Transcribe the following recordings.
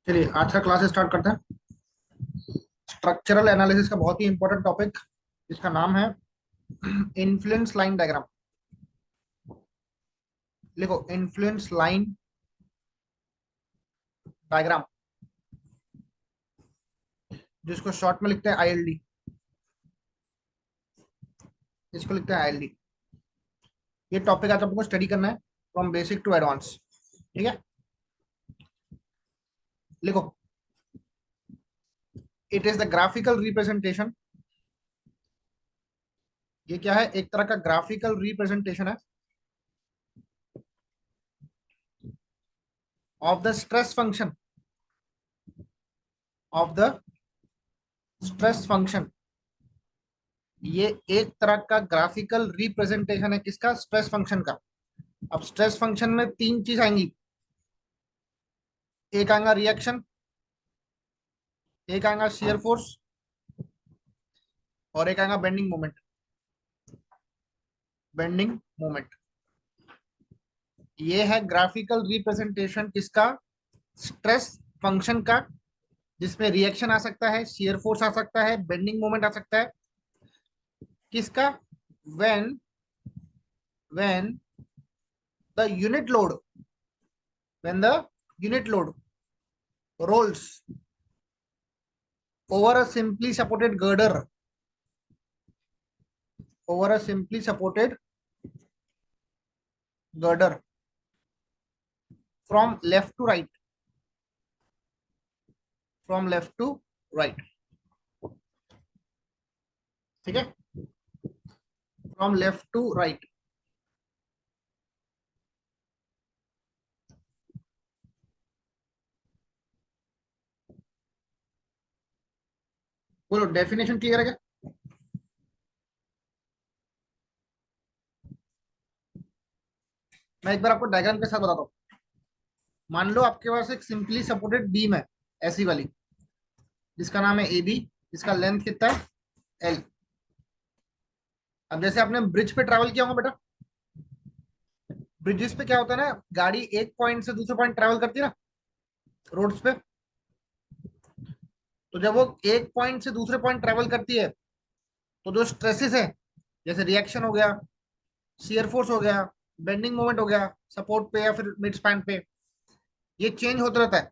चलिए आज का क्लास स्टार्ट करते हैं। स्ट्रक्चरल एनालिसिस का बहुत ही इंपॉर्टेंट टॉपिक जिसका नाम है इन्फ्लुएंस लाइन डायग्राम। लिखो इन्फ्लुएंस लाइन डायग्राम, जिसको शॉर्ट में लिखते हैं आईएलडी। इसको लिखते हैं आईएलडी। ये टॉपिक आज आपको स्टडी करना है फ्रॉम बेसिक टू एडवांस। ठीक है, लिखो it is the graphical representation. ये क्या है? एक तरह का ग्राफिकल रिप्रेजेंटेशन है of the stress function, of the stress function. ये एक तरह का ग्राफिकल रिप्रेजेंटेशन है किसका? स्ट्रेस फंक्शन का। अब स्ट्रेस फंक्शन में तीन चीज आएंगी। एक आएगा रिएक्शन, एक आएगा शियर फोर्स, और एक आएगा बेंडिंग मोमेंट। बेंडिंग मोमेंट ये है ग्राफिकल रिप्रेजेंटेशन किसका? स्ट्रेस फंक्शन का, जिसमें रिएक्शन आ सकता है, शियर फोर्स आ सकता है, बेंडिंग मोमेंट आ सकता है। किसका? When when the unit load, when the unit load rolls over a simply supported girder, over a simply supported girder from left to right, from left to right। ठीक है, from left to right. बोलो definition clear है क्या? मैं एक बार आपको diagram के साथ बताता हूँ। मान लो आपके पास एक सिंपली सपोर्टेड बीम है, ऐसी वाली, जिसका नाम है ए बी, जिसका लेंथ कितना है? एल। अब जैसे आपने ब्रिज पे ट्रैवल किया होगा बेटा, ब्रिजेस पे क्या होता है ना, गाड़ी एक पॉइंट से दूसरे पॉइंट ट्रैवल करती है ना, रोड्स पे। तो जब वो एक पॉइंट से दूसरे पॉइंट ट्रैवल करती है, तो जो स्ट्रेसेस है, जैसे रिएक्शन हो गया, शियर फोर्स हो गया, बेंडिंग मोमेंट हो गया, सपोर्ट पे या फिर मिड स्पैन पे, ये चेंज होता रहता है।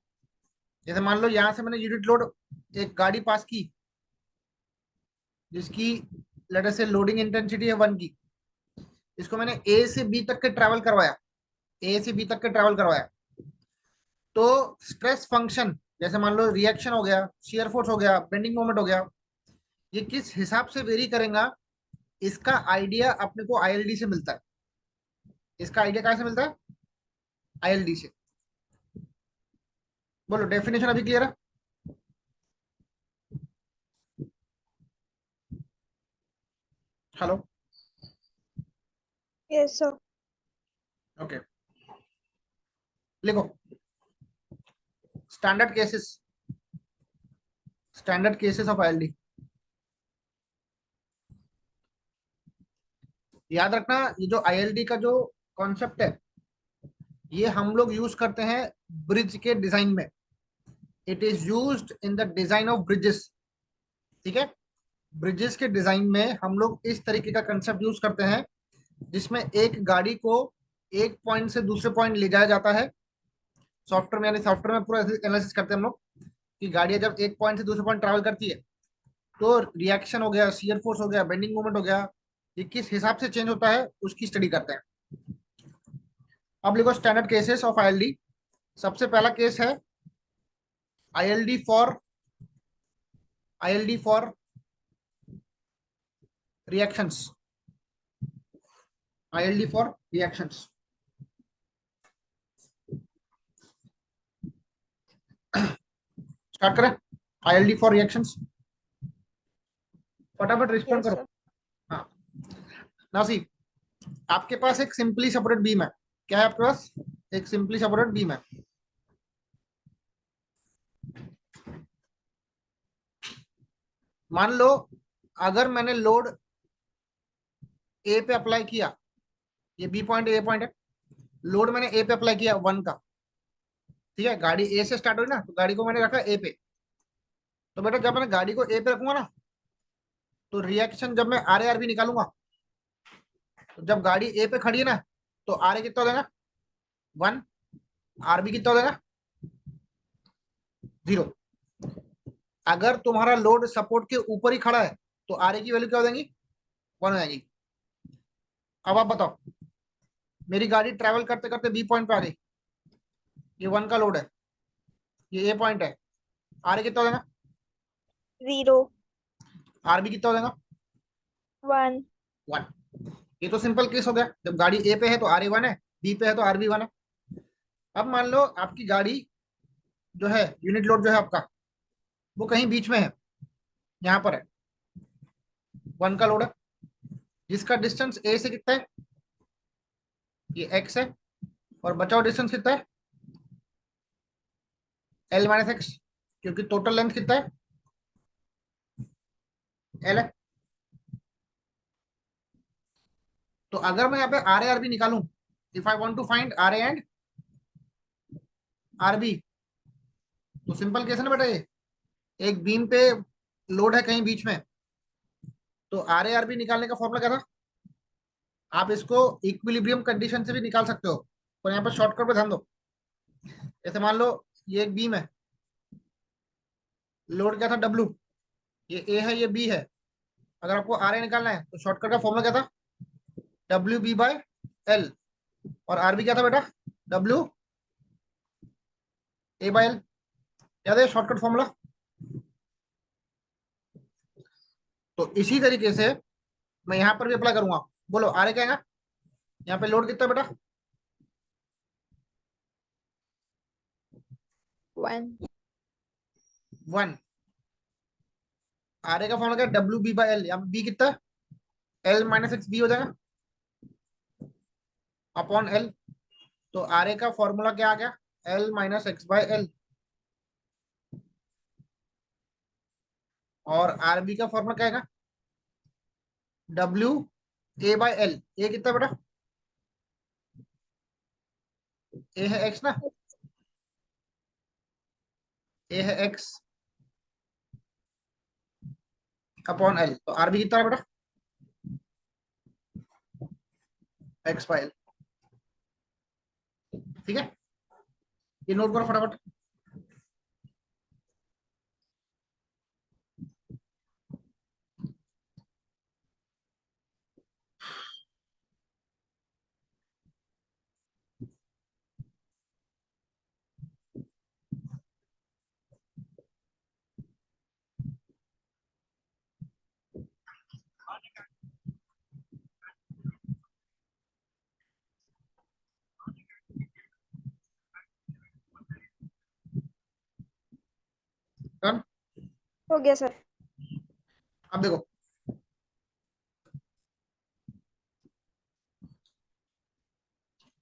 जैसे मान लो यहाँ से मैंने यूनिट लोड एक गाड़ी पास की, जिसकी लेट अस से लोडिंग इंटेंसिटी है 1 की। इसको मैंने ए से बी तक के ट्रैवल करवाया, ए से बी तक के ट्रैवल करवाया। तो स्ट्रेस फंक्शन, जैसे मान लो रिएक्शन हो गया, शियर फोर्स हो गया, बेंडिंग मोमेंट हो गया, ये किस हिसाब से वेरी करेगा, इसका आइडिया अपने को आईएलडी से मिलता है। इसका आइडिया कहाँ से मिलता है? आईएलडी से। बोलो डेफिनेशन अभी क्लियर है? Hello, Yes, sir. ओके। लिखो standard cases, standard cases of ILD. याद रखना, ये जो आईएलडी का जो कॉन्सेप्ट है, ये हम लोग यूज करते हैं ब्रिज के डिजाइन में। It is used in the design of bridges. ठीक है, ब्रिजेस के डिजाइन में हम लोग इस तरीके का कंसेप्ट यूज करते हैं, जिसमें एक गाड़ी को एक पॉइंट से दूसरे पॉइंट ले जाया जाता है। सॉफ्टवेयर में, यानी सॉफ्टवेयर में पूरा एनालिसिस करते हैं हम लोग कि गाड़ियां जब एक पॉइंट से दूसरे पॉइंट ट्रैवल करती है, तो रिएक्शन हो गया, शियर फोर्स हो गया, बेंडिंग मोमेंट हो गया, ये किस हिसाब से चेंज होता है उसकी स्टडी करते हैं। अब लिखो स्टैंडर्ड केसेस ऑफ आईएलडी। सबसे पहला केस है ILD for, ILD for reactions, ILD for reactions. Start करें? आईएलडी फॉर रिएक्शंस, फटाफट रिस्पॉन्ड Yes, करो। sir. हाँ, नासी, आपके पास एक सिंपली सपोर्टेड बीम है। क्या है आपके पास? एक सिंपली सपोर्टेड बीम है। मान लो अगर मैंने लोड ए पे अप्लाई किया, ये बी पॉइंट ए पॉइंट है, लोड मैंने ए पे अप्लाई किया 1 का, ठीक है, गाड़ी ए से स्टार्ट हुई ना, तो गाड़ी को मैंने रखा ए पे। तो बेटा जब मैं गाड़ी को ए पे रखूंगा ना, तो रिएक्शन जब मैं आर ए आर बी निकालूंगा, तो जब गाड़ी ए पे खड़ी है ना, तो आर ए कितना हो जाएगा 1, आर बी कितना हो जाएगा 0। अगर तुम्हारा लोड सपोर्ट के ऊपर ही खड़ा है, तो आर ए की वैल्यू क्या हो जाएगी 1 हो जाएगी। अब आप बताओ, मेरी गाड़ी ट्रेवल करते करते बी पॉइंट पे आ गई, ये 1 का लोड है, ये ए पॉइंट है, आर ए कितना हो जाएगा 0 आर बी कितना हो जाएगा 1 1। ये तो सिंपल केस हो गया, जब गाड़ी ए पे है तो आर ए 1 है, बी पे है तो आर बी 1 है। अब मान लो आपकी गाड़ी जो है, यूनिट लोड जो है आपका, वो कहीं बीच में है, यहाँ पर है 1 का लोड है, जिसका डिस्टेंस ए से कितना है, ये एक्स है, और बचाव डिस्टेंस कितना है एल माइनस एक्स, क्योंकि टोटल लेंथ कितना है एल है। तो अगर मैं यहाँ पे आर ए आर बी निकालूं, if I want to find R A and R B, तो सिंपल केस है ना बेटा, ये एक बीम पे लोड है कहीं बीच में, तो आर ए आर बी निकालने का फॉर्मूला क्या था, आप इसको इक्विलिब्रियम कंडीशन से भी निकाल सकते हो, पर यहाँ पर शॉर्टकट पे ध्यान दो। जैसे मान लो ये एक बीम है, लोड क्या था डब्ल्यू, ये ए है ये बी है, अगर आपको आर ए निकालना है तो शॉर्टकट का फॉर्मूला क्या था डब्ल्यू बी बाय एल, और आर बी क्या था बेटा डब्ल्यू ए बाय एल, याद है शॉर्टकट फॉर्मूला। तो इसी तरीके से मैं यहाँ पर भी अप्लाई करूंगा। बोलो आर ए क्या है, यहाँ पे लोड कितना है बेटा 1 1, आर ए का फॉर्मूला क्या है डब्ल्यू बी बाय एल, यहाँ पे बी कितना है एल माइनस एक्स बी हो जाएगा अपॉन एल। तो आर ए का फॉर्मूला क्या आ गया L minus X by L, और आर बी का फॉर्मूला क्या आएगा डब्ल्यू ए बाय एल। ए कितना बेटा ए है एक्स ना, ए है एक्स अपॉन एल, तो आर बी कितना है बेटा एक्स बाय एल। ठीक है, ये नोट करो फटाफट। डन। हो गया सर। अब देखो,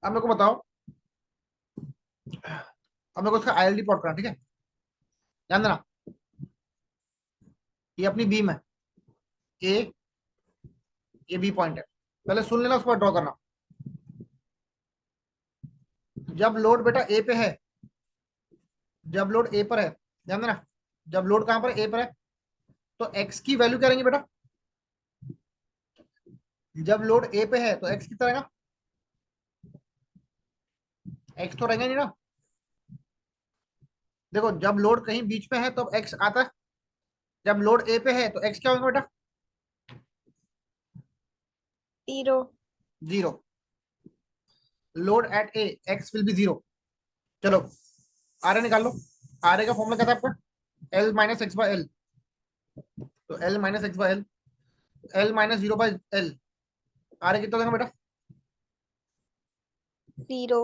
अब मेरे को बताओ, अब मेरे को इसका आईएलडी प्लॉट करना, ठीक है, ध्यान देना। ये अपनी बीम है ए, ये बी पॉइंट है, पहले सुन लेना उसके बाद ड्रॉ करना। जब लोड बेटा ए पे है, जब लोड ए पर है, ध्यान देना, जब लोड कहां पर ए पर है, तो एक्स की वैल्यू क्या रहेंगी बेटा, जब लोड ए पे है तो एक्स कितना रहेगा एक्स तो रहेगा नहीं ना। देखो जब लोड कहीं बीच में है तो एक्स आता है, जब लोड ए पे है तो एक्स क्या होगा बेटा 0 0। Load at A x will be 0। चलो आर ए निकाल लो, आर ए का फॉर्मूला क्या था आपका L minus X by L, तो L minus X by L, L minus 0 by L, R A कितना देगा बेटा 0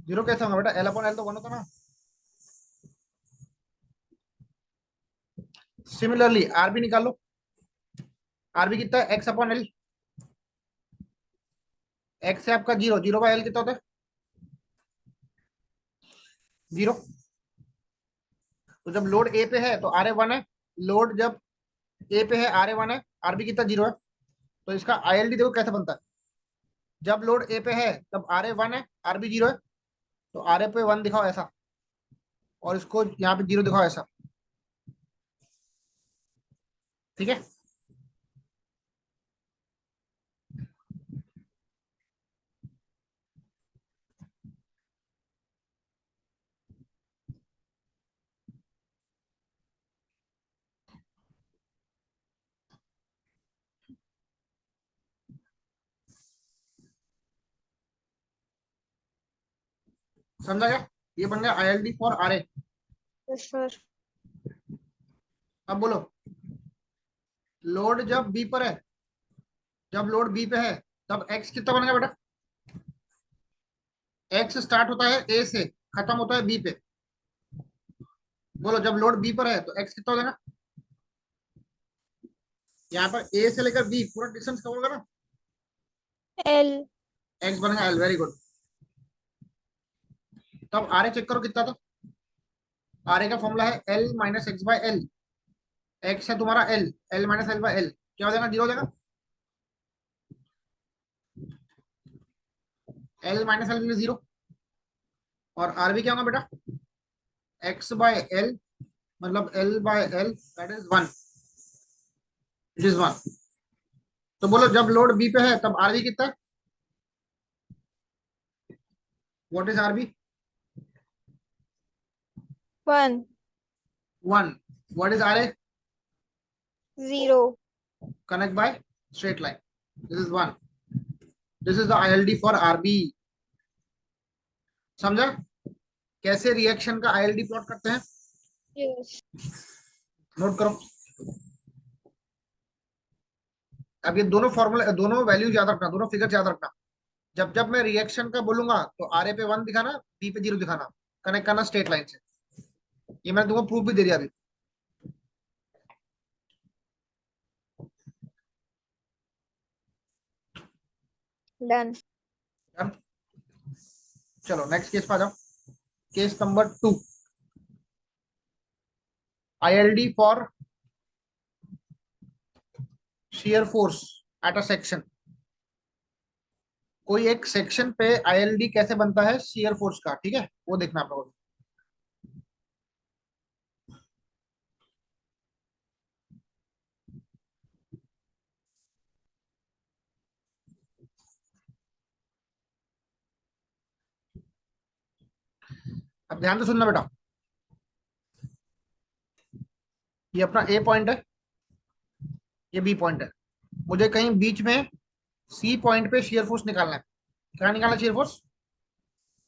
0 कैसे होगा बेटा एल अपॉन एल तो 1 होता ना। सिमिलरली आर बी निकाल लो, आर बी कितना है एक्स अपॉन एल, एक्स है आपका 0, 0 बाय एल कितना होता है 0। तो जब लोड ए पे है तो आर ए 1 है, लोड जब ए पे है आर ए 1 है, आर बी कितना 0 है। तो इसका आईएलडी देखो कैसे बनता है, जब लोड ए पे है तब आर ए 1 है, आर बी 0 है, तो आर ए पे 1 दिखाओ ऐसा, और इसको यहाँ पे 0 दिखाओ ऐसा, ठीक है। समझा क्या? ये बन गया ILD for RA। Yes, sir. अब बोलो, लोड जब बी पर है, जब लोड बी पे है, तब एक्स कितना बनेगा बेटा? एक्स स्टार्ट होता है ए से, खत्म होता है बी पे। बोलो, जब लोड बी पर है तो एक्स कितना हो जाएगा? यहाँ पर ए से लेकर बी पूरा डिस्टेंस कवर होगा ना, L. एक्स बनेगा एल। Very good. तब आर ए चेक करो कितना था। आर ए का फॉर्मूला है L minus X by L. X है तुम्हारा L, L minus L by L क्या हो जाएगा? 0 हो जाएगा। L minus L 0। और आर बी क्या होगा बेटा? एक्स बाय एल, मतलब L by L, that is 1। It is 1। तो बोलो, जब लोड बी पे है तब आरबी कितना है? What is R B? 1. 1। What is R A? 0. Connect by straight line. This is 1। This is the ILD for R B. समझा कैसे रिएक्शन का ILD प्लॉट करते हैं? Yes. नोट करो। अब ये दोनों फॉर्मूला, दोनों वैल्यूज याद रखना, दोनों फिगर याद रखना। जब जब मैं रिएक्शन का बोलूंगा तो आर ए पे 1 दिखाना, बी पे 0 दिखाना, कनेक्ट करना स्ट्रेट लाइन से। ये मैंने तुमको प्रूफ भी दे दिया अभी। Done. Done? चलो नेक्स्ट केस पे आ जाओ। Case number 2, ILD for shear force at a section. कोई एक सेक्शन पे ILD कैसे बनता है shear force का, ठीक है, वो देखना आप लोगों को। अब ध्यान से सुनना बेटा, ये अपना ए पॉइंट है, ये बी पॉइंट है। मुझे कहीं बीच में सी पॉइंट पे shear force निकालना है। क्या निकालना है shear force?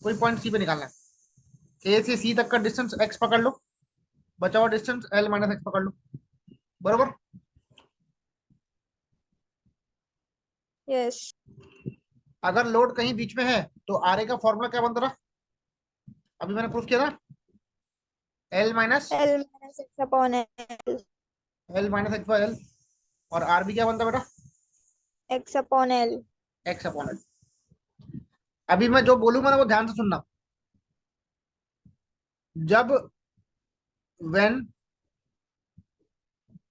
कोई पॉइंट सी पे निकालना है। ए से सी तक का डिस्टेंस एक्स पकड़ लो, बचा हुआ डिस्टेंस एल माइनस एक्स पकड़ लो। बरोबर। Yes. अगर लोड कहीं बीच में है तो आर ए का फॉर्मूला क्या बनता था? अभी मैंने प्रूफ किया था, L minus L minus X upon L. L minus X by L. और आर बी क्या बनता बेटा? X upon L. X upon L. अभी मैं जो बोलूंगा ना वो ध्यान से सुनना। जब when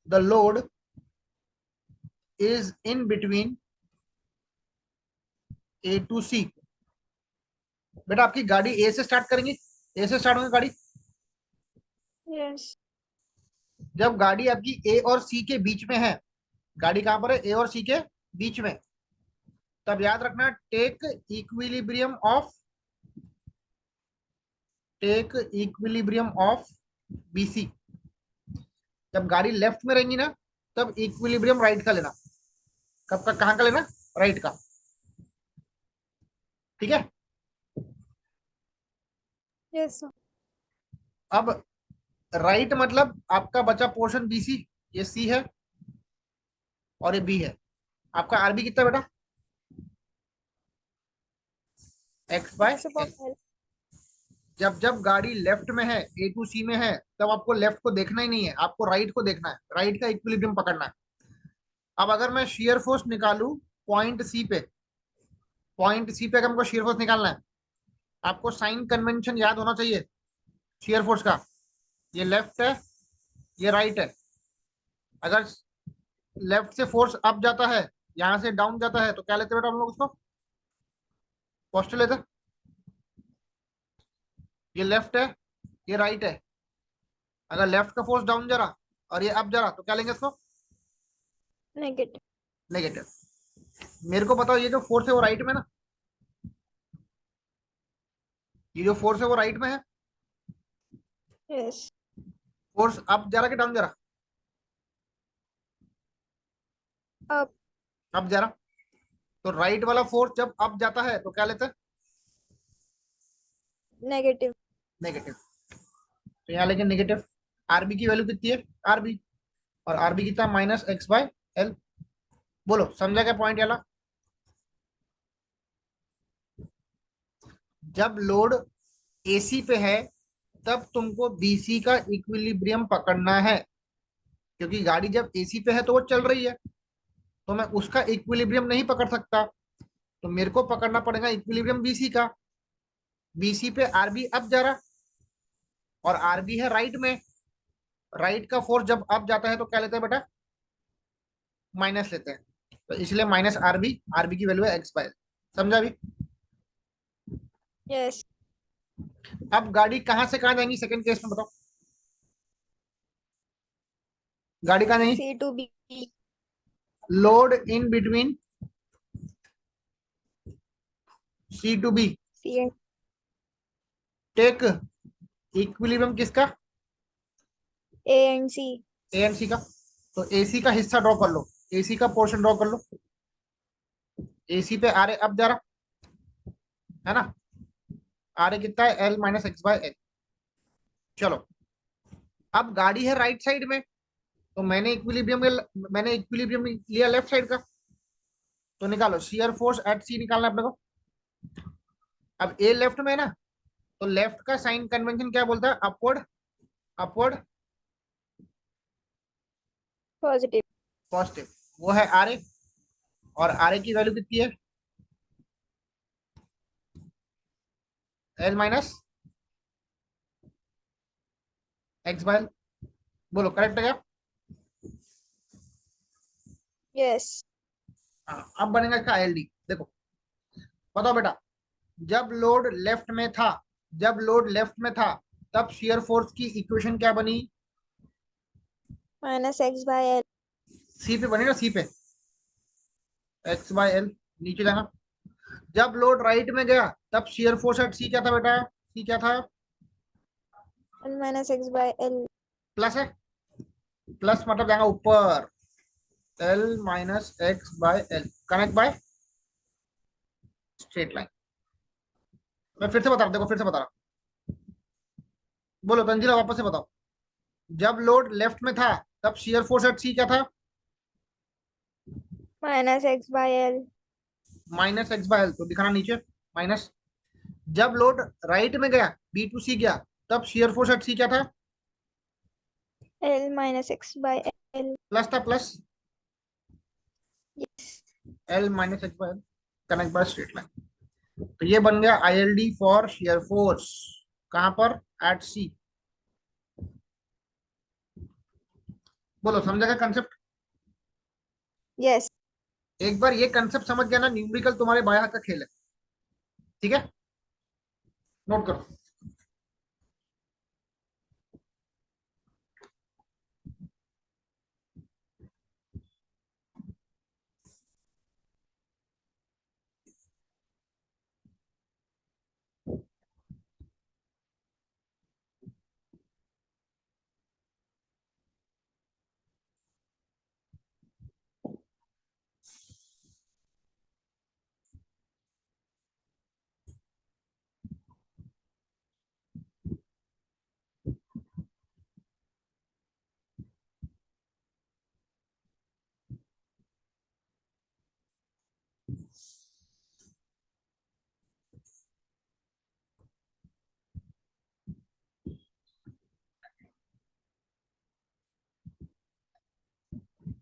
the load is in between A to C, बेटा आपकी गाड़ी ए से स्टार्ट करेंगे, ए से स्टार्ट होगी गाड़ी। Yes. जब गाड़ी आपकी ए और सी के बीच में है, गाड़ी कहां पर है? ए और सी के बीच में। तब याद रखना, टेक इक्विलिब्रियम ऑफ BC। जब गाड़ी लेफ्ट में रहेंगी ना, तब इक्विलिब्रियम राइट का लेना। कब का, कहां का लेना? राइट का, ठीक है। Yes, sir. अब राइट मतलब आपका बचा पोर्शन BC, ये सी है और ये बी है। आपका आरबी कितना बेटा? X by X upon L. L. जब जब गाड़ी लेफ्ट में है, ए टू सी में है, तब आपको लेफ्ट को देखना ही नहीं है, आपको राइट को देखना है, राइट का इक्विलिब्रियम पकड़ना है। अब अगर मैं शेयर फोर्स निकालू पॉइंट सी पे, पॉइंट सी पे अगर हमको शेयर फोर्स निकालना है, आपको साइन कन्वेंशन याद होना चाहिए शेयर फोर्स का। ये लेफ्ट है, ये राइट है। अगर लेफ्ट से फोर्स अप जाता है, यहां से डाउन जाता है, तो क्या लेते बेटा हम लोग उसको? पॉजिटिव लेते। ये लेफ्ट है, ये राइट है। अगर लेफ्ट का फोर्स डाउन जा रहा और ये अप जा रहा तो क्या लेंगे इसको? Negative. नेगेटिव। मेरे को बताओ, ये जो फोर्स है वो राइट में ना? ये जो फोर्स है वो राइट में है। Yes. फोर्स अप जा रहा कि डाउन जा रहा? Up. अप जा रहा। तो राइट वाला फोर्स जब अप जाता है तो क्या लेते हैं? Negative. नेगेटिव। तो यहाँ लेकिन नेगेटिव। आरबी की वैल्यू कितनी है? आरबी, और आरबी कितना? -x/l। बोलो समझा क्या पॉइंट वाला? जब लोड एसी पे है तब तुमको बीसी का इक्विलिब्रियम पकड़ना है, क्योंकि गाड़ी जब एसी पे है तो वो चल रही है, तो मैं उसका इक्विलिब्रियम नहीं पकड़ सकता। तो मेरे को पकड़ना पड़ेगा इक्विलिब्रियम बीसी का। बीसी पे आरबी अप जा रहा और आरबी है राइट में। राइट का फोर्स जब अप जाता है तो क्या लेते हैं बेटा? माइनस लेते हैं। तो इसलिए -आरबी, आरबी की वैल्यू है x/l। समझा भी? Yes. अब गाड़ी कहां से कहां जाएंगी सेकंड केस में बताओ? गाड़ी कहां जाएंगी? C to B. Load in between C to B. C and take equilibrium किसका? A and C. A and C का। तो एसी का हिस्सा ड्रॉ कर लो, एसी का पोर्शन ड्रॉ कर लो। एसी पे आर ए अब जा रहा है ना? आर ए कितना है? l-x/l। चलो, अब गाड़ी है राइट साइड में, तो मैंने इक्विलिब्रियम लिया लेफ्ट साइड का। तो निकालो शियर फोर्स एट सी, निकालना है अपने को। अब ए लेफ्ट में है ना, तो लेफ्ट का साइन कन्वेंशन क्या बोलता है? अपवर्ड। Upward Positive. पॉजिटिव। वो है आर ए, और आर ए की वैल्यू कितनी है? l-x/l। बोलो करेक्ट है क्या? Yes. हाँ, अब बनेगा इसका आईएलडी। देखो बताओ बेटा, जब लोड लेफ्ट में था, जब लोड लेफ्ट में था तब शियर फोर्स की इक्वेशन क्या बनी? -x/l. सी पे बनी ना, सी पे x/l। नीचे जाना। जब लोड राइट में गया तब शियर फोर्स एट सी क्या था बेटा? सी क्या था? L-x/l. प्लस है। प्लस मतलब जाएगा ऊपर, l-x/l connect by straight line. मैं फिर से बता रहा हूं, देखो फिर से बता रहा हूं। बोलो तंजीला वापस से बताओ। जब लोड लेफ्ट में था तब शियर फोर्स एट सी क्या था? -x/l. -x/l। तो दिखाना नीचे, माइनस। जब लोड राइट में गया, बी टू सी गया, तब शियर फोर्स एट सी क्या था? L-x/l. प्लस था, plus. Yes. l-x/l connect by straight line. तो ये बन गया आईएलडी फॉर शियर फोर्स। कहां पर? एट सी। बोलो समझा क्या कंसेप्ट? Yes. एक बार ये कंसेप्ट समझ गया ना, न्यूमेरिकल तुम्हारे बाएं हाथ का खेल है। ठीक है, नोट करो।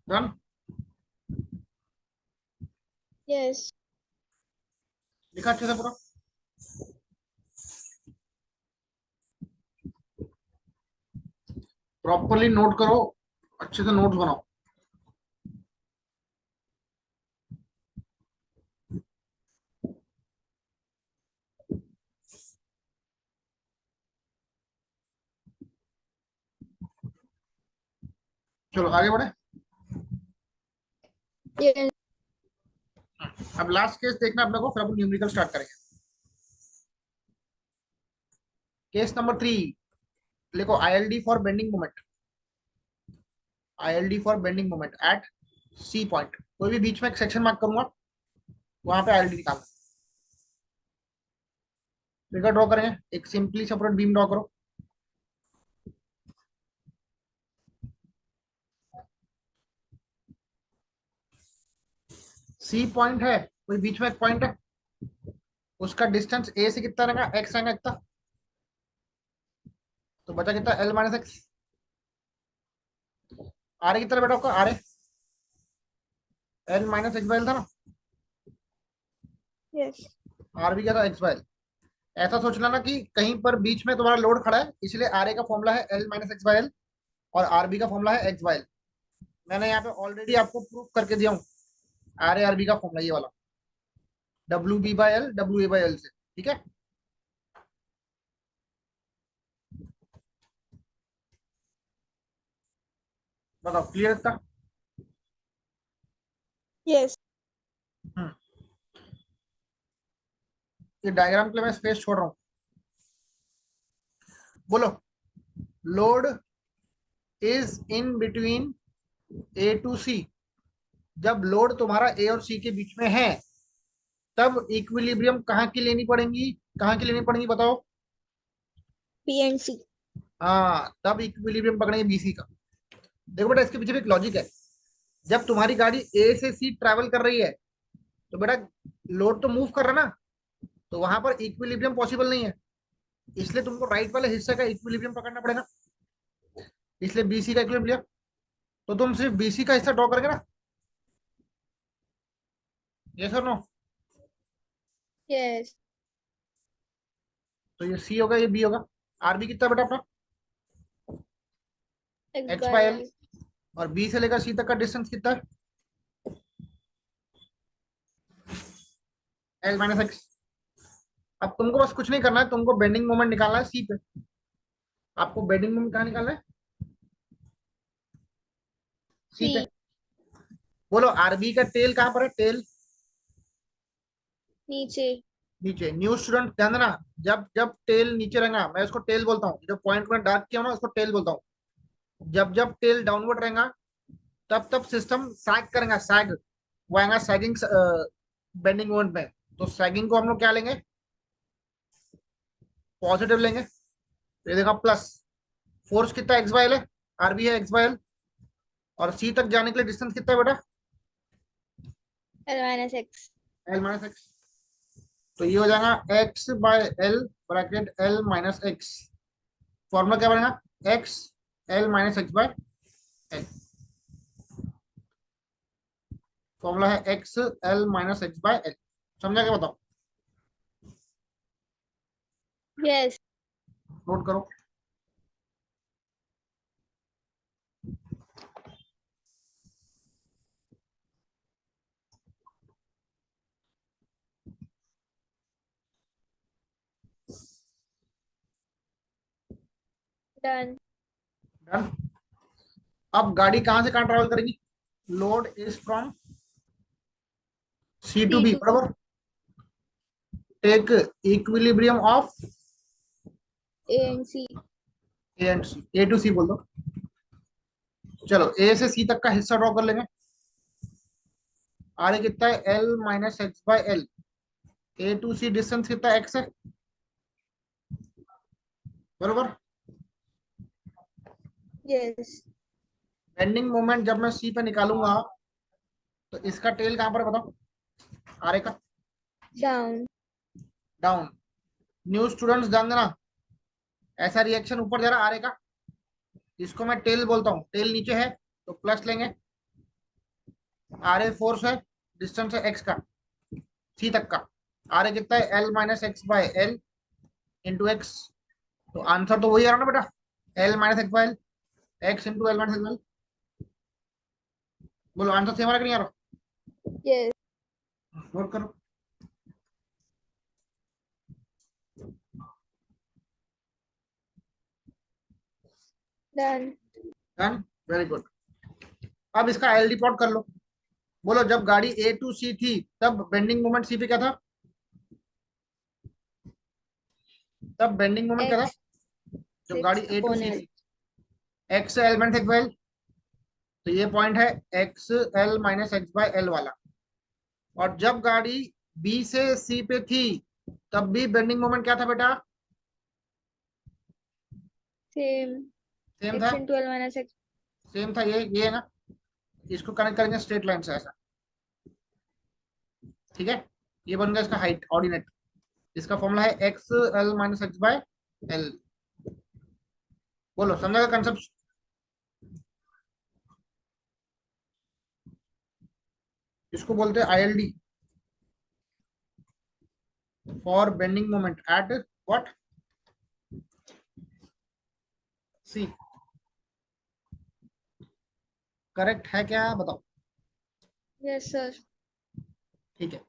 डन। Yes. लिखा अच्छे से पूरा? प्रॉपरली नोट करो, अच्छे से नोट्स बनाओ। चलो आगे बढ़े। Yes. अब लास्ट केस देखना अपने को, फिर अपन न्यूमेरिकल स्टार्ट करेंगे। केस नंबर 3, लिखो ILD फॉर बेंडिंग मोमेंट। ILD फॉर bending moment at C point. कोई भी बीच में एक सेक्शन मार्क करूंगा, वहां पे ILD निकालना। फिगर ड्रॉ करेंगे, एक सिंपली सेपरेट बीम ड्रॉ करो। सी पॉइंट है, कोई बीच में एक पॉइंट है, उसका डिस्टेंस ए से कितना रहेगा, एक्स रहेगा इतना। तो बचा कितना, L माइनस एक्स। आर कितना बेटा आपका, आर L minus X by L था ना, Yes. आर भी क्या था, एक्स बाय L। ऐसा सोच लेना कि कहीं पर बीच में तुम्हारा लोड खड़ा है, इसलिए आर ए का फॉर्मूला है L minus X by L, और आर बी का फॉर्मूला है एक्स बाय L। मैंने यहाँ पे ऑलरेडी आपको प्रूफ करके दिया हूँ, आर ए आर बी का फॉर्मूला ये वाला, W B by L W A by L से, ठीक है। बताओ क्लियर था। Yes. हम्म, ये डायग्राम के लिए मैं स्पेस छोड़ रहा हूँ। बोलो, load is in between A to C. जब लोड तुम्हारा ए और सी के बीच में है, तब इक्विलिब्रियम कहाँ की लेनी पड़ेगी, कहाँ की लेनी पड़ेगी बताओ। B and C. हाँ, तब इक्विलिब्रियम पकड़ेंगे बीसी का। देखो बेटा, इसके पीछे भी एक लॉजिक है। जब तुम्हारी गाड़ी ए से सी ट्रैवल कर रही है, तो बेटा लोड तो मूव कर रहा है ना, तो वहां पर इक्विलिब्रियम पॉसिबल नहीं है, इसलिए तुमको राइट वाले हिस्से का इक्विलिब्रियम पकड़ना पड़ेगा। इसलिए बीसी का इक्विलिब्रियम, तो तुम सिर्फ बीसी का हिस्सा ड्रॉ करेंगे ना, ये सर नो। Yes. तो ये सी होगा, ये बी होगा। आरबी कितना बेटा अपना, X x by by L. L. और बी से लेकर सी तक का डिस्टेंस कितना है, एल माइनस एक्स। अब तुमको बस कुछ नहीं करना है, तुमको बेंडिंग मोमेंट निकालना है सी पे। आपको बेंडिंग मोमेंट कहाँ निकालना है, सी पे। C. बोलो आरबी का टेल कहाँ पर है, टेल नीचे. नीचे। न्यू स्टूडेंट ध्यान देना, जब जब टेल नीचे रहेगा, मैं उसको टेल बोलता हूँ, जो पॉइंट में डार्क किया हो ना उसको टेल बोलता हूँ। जब जब टेल डाउनवर्ड रहेगा, तब तब सिस्टम सैग करेगा, सैग, वो आएगा सैगिंग बेंडिंग मोमेंट में। तो सैगिंग को हम लोग क्या लेंगे, पॉजिटिव लेंगे। तो ये देखा प्लस, फोर्स कितना एक्स बाय एल है, आरबी है एक्स बाय एल। और सी तक जाने के लिए डिस्टेंस कितना है बेटा, L minus X. L minus X. तो ये हो जाएगा X by L bracket L minus X. Formula क्या बनेगा, X L minus X by L. Formula है X L minus X by L. समझा क्या, बताओ। Yes. नोट करो। Done. डन। अब गाड़ी कहां से कहां ट्रेवल करेगी, load is from C to C B, to बराबर। Take equilibrium of A and C. A and C, A to सी बोल दो। चलो ए से सी तक का हिस्सा ड्रॉ कर लेंगे। आर कितना है, L minus X by L. A to C distance कितना है, एक्स है, बरोबर। Yes. बेंडिंग मोमेंट जब मैं सी पे निकालूंगा, तो इसका टेल कहां पर है बताओ, आर का Down. डाउन। न्यू स्टूडेंट्स ध्यान देना, ऐसा रिएक्शन ऊपर जा रहा आर का, इसको मैं टेल बोलता हूँ। टेल नीचे है तो प्लस लेंगे, आर ए फोर्स है, डिस्टेंस है एक्स का सी तक का। आर ए कितना है, L minus X by L into x. तो आंसर तो वही आ रहा ना बेटा, L minus X by L, x into L minus X by L. बोलो आंसर सेम आ रहा कि नहीं आ रहा, Yes. नोट करो। Done. Done, very good. अब इसका आईएलडी प्लॉट कर लो। बोलो जब गाड़ी ए टू सी थी तब बेंडिंग मोमेंट सी पे क्या था? तब बेंडिंग मोमेंट क्या था? X जब गाड़ी 6 ए टू upon सी L. थी, x L minus X by L, तो ये पॉइंट है X L minus X by L वाला। और जब गाड़ी बी से सी पे थी तब भी बेंडिंग मोमेंट क्या था बेटा? Same. सेम था। X into L minus X. Same था, ये है ना। इसको कनेक्ट करेंगे स्ट्रेट लाइन से ऐसा, ठीक है। ये बन गया इसका हाइट ऑर्डिनेट। इसका फॉर्मूला है X L minus X by L. बोलो समझा कंसेप्ट? इसको बोलते हैं ILD, for bending moment at what? C. Correct है क्या बताओ? Yes, sir. ठीक है,